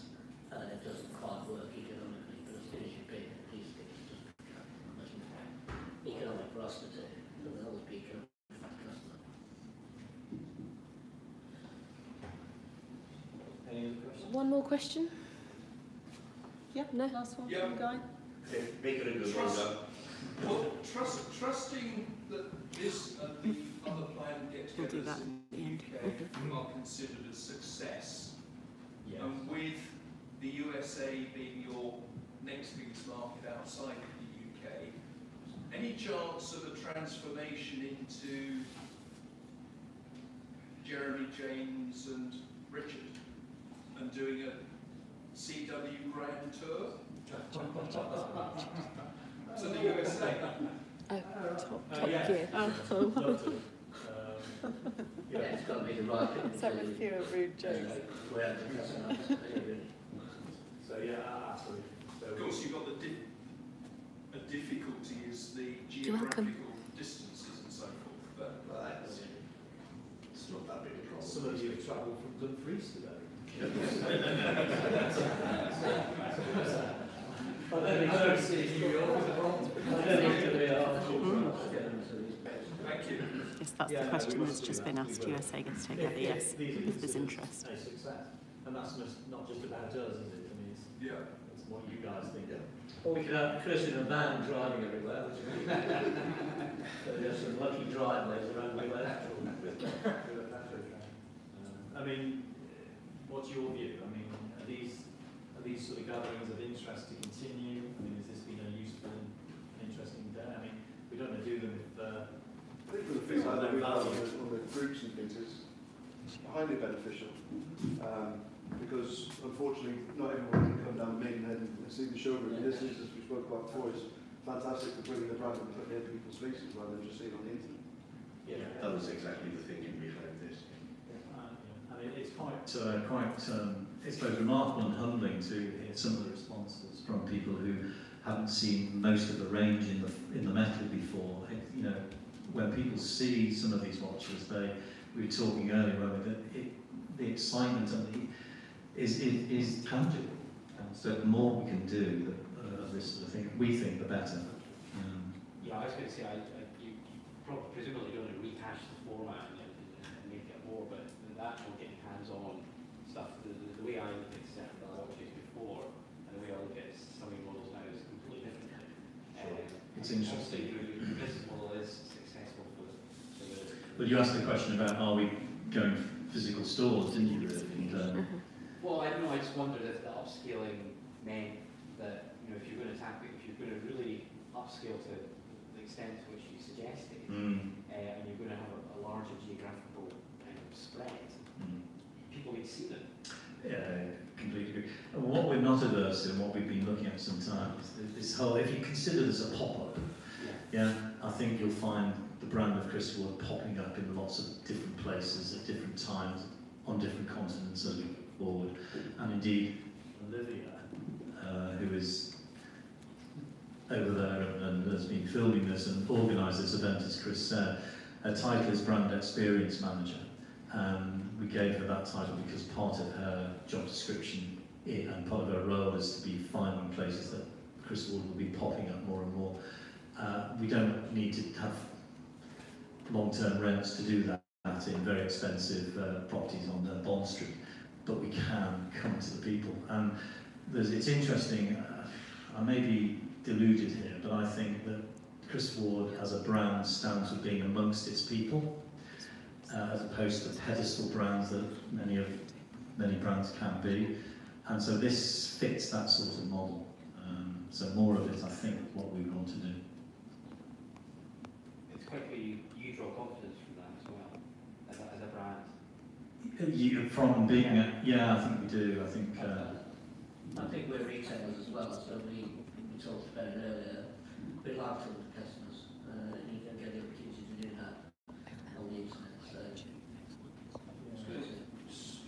[SPEAKER 4] and it doesn't quite work economically, but as soon as you're bigger, these things just become much more economic for us to do. So they'll always be economic for the customer.
[SPEAKER 7] Any other questions?
[SPEAKER 10] One more question?
[SPEAKER 5] Yeah,
[SPEAKER 10] No?
[SPEAKER 5] last one
[SPEAKER 2] Yeah.
[SPEAKER 5] from Guy.
[SPEAKER 1] Make it a good
[SPEAKER 2] Trusting that this and the other planned
[SPEAKER 5] We'll do
[SPEAKER 2] get-togethers
[SPEAKER 5] that
[SPEAKER 2] in
[SPEAKER 5] at the end.
[SPEAKER 2] the UK are considered a success,
[SPEAKER 3] Yes.
[SPEAKER 2] and with the USA being your next biggest market outside of the UK, any chance of a transformation into Jeremy, James and Richard and doing a CW Grand Tour to the USA?
[SPEAKER 10] Top
[SPEAKER 3] yeah.
[SPEAKER 10] gear.
[SPEAKER 4] Yeah, it's got to be the right thing
[SPEAKER 5] So
[SPEAKER 4] to
[SPEAKER 5] with
[SPEAKER 4] do.
[SPEAKER 5] fewer rude jokes.
[SPEAKER 4] Where the customer is really.
[SPEAKER 3] So yeah, absolutely. So
[SPEAKER 2] Of course, you've got a difficulty is the
[SPEAKER 10] You're welcome.
[SPEAKER 2] geographical distances and so forth, but
[SPEAKER 1] It's not that big a problem.
[SPEAKER 3] some of you have travelled from Dumfries today. But then I don't see New York as a problem.
[SPEAKER 2] thank you.
[SPEAKER 5] Yes, that's the question that's just been asked. USA gets together, yes, if there's interest.
[SPEAKER 3] A success, and that's not just about us, is it? I mean,
[SPEAKER 2] Yeah.
[SPEAKER 3] it's what you guys think.
[SPEAKER 4] Or we could have Chris in a van driving everywhere, which would be so there's some lucky driveways around the way.
[SPEAKER 3] I mean, what's your view? I mean, are these sort of gatherings of interest to continue? I mean, has this been a useful and interesting day? I mean, we don't want to do them if
[SPEAKER 6] I think for the feedback that we've had on the groups and things, it's highly beneficial. Because unfortunately, not everyone can come down Maidenhead and see the showroom. And this is, as we spoke about before, is fantastic for bringing the brand and putting it in people's faces rather than just seeing it on the internet.
[SPEAKER 3] yeah.
[SPEAKER 1] That was exactly the thinking behind this.
[SPEAKER 3] I mean, it's quite.
[SPEAKER 11] It's both remarkable and humbling to hear some of the responses from people who haven't seen most of the range in the metal before. You know, when people see some of these watches, we were talking earlier, weren't we, that the excitement and is tangible. And so the more we can do of this sort of thing, we think the better.
[SPEAKER 7] Yeah, I was going to say, you probably, presumably don't want to rehash the format and make it more, but the actual getting hands-on stuff, the way I looked at certain watches before and the way I look at some of your models now is completely different.
[SPEAKER 11] It's interesting.
[SPEAKER 7] The business model is successful for the
[SPEAKER 11] But you asked the question about are we going physical stores, didn't you, really? And,
[SPEAKER 7] well, I don't know, I just wondered if the upscaling meant that, you know, if you're going to tackle it, if you're going to really upscale to the extent to which you suggested, and you're going to have a larger geographical kind of spread, people need to see them.
[SPEAKER 11] Yeah, completely agree. And what we're not averse to, and what we've been looking at some time, is this whole, if you consider this a pop-up, I think you'll find the brand of Crystal Wood popping up in lots of different places at different times, on different continents as we go forward. And indeed, Olivia, who is over there and has been filming this and organised this event, as Chris said, her title is Brand Experience Manager. We gave her that title because part of her job description and part of her role is to be finding places that Crystal Wood will be popping up more and more. We don't need to have long-term rents to do that in very expensive properties on Bond Street, but we can come to the people. And it's interesting, I may be deluded here, but I think that Chris Ward as a brand stands for being amongst its people, as opposed to pedestal brands that many brands can be. And so this fits that sort of model. So more of it, I think, what we want to do.
[SPEAKER 7] It's quite clear you draw confidence from that as well, as a brand.
[SPEAKER 11] From being yeah, I think we do. I think
[SPEAKER 4] we're retailers as well, so we talked about it earlier. We like talking to customers, and you can get the opportunity to do that on the internet. So,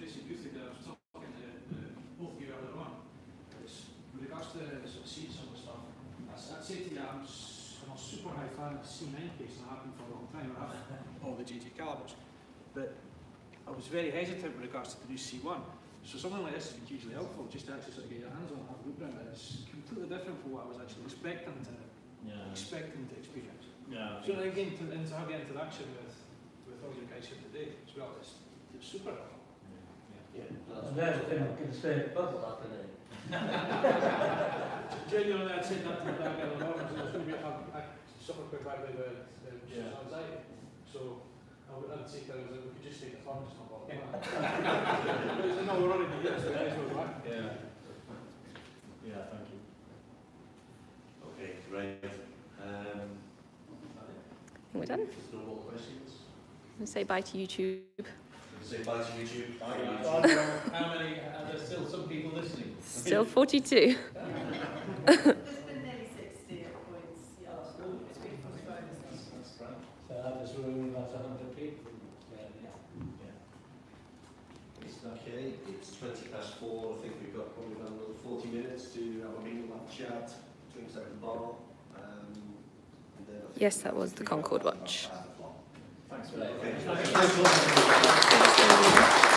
[SPEAKER 13] It's a good thing that I was talking to both of you earlier on. It's with regards to sort of seeing some of the stuff. I'd say to you, I'm a super high fan of C9 case, and I have been for a long time. I have all the GT calibers, but I was very hesitant with regards to the new C1. So something like this has been hugely helpful, just to actually sort of get your hands on and have a look around it. It's completely different from what I was actually expecting to experience.
[SPEAKER 3] Yeah.
[SPEAKER 13] So again, to have the interaction with all you guys here today as well, it's super helpful.
[SPEAKER 4] and there's the thing I'm going to say, bubble up in it.
[SPEAKER 13] Genuinely, I'd said that to the bag earlier on. I was going to be, I suffer quite badly with social anxiety. So I'd say to us that we could just take the fun, just not bother. But no, we're already here, so it is what we're at.
[SPEAKER 3] Yeah, thank you.
[SPEAKER 1] Okay, great.
[SPEAKER 10] We're done.
[SPEAKER 1] There's no more questions.
[SPEAKER 10] We'll say bye to YouTube.
[SPEAKER 1] Say bye to YouTube. Bye YouTube.
[SPEAKER 3] How many? Are there still some people listening?
[SPEAKER 10] Still 42.
[SPEAKER 12] There's been nearly 60 at points. Yeah.
[SPEAKER 7] So that was room, that's 100 people.
[SPEAKER 1] Okay, it's 20 past 4. I think we've got probably about another 40 minutes to have a meal, have a chat, drinks at the bar. And then
[SPEAKER 10] Yes, that was the Concorde watch.
[SPEAKER 1] Thanks for that. Okay.
[SPEAKER 10] Thank you.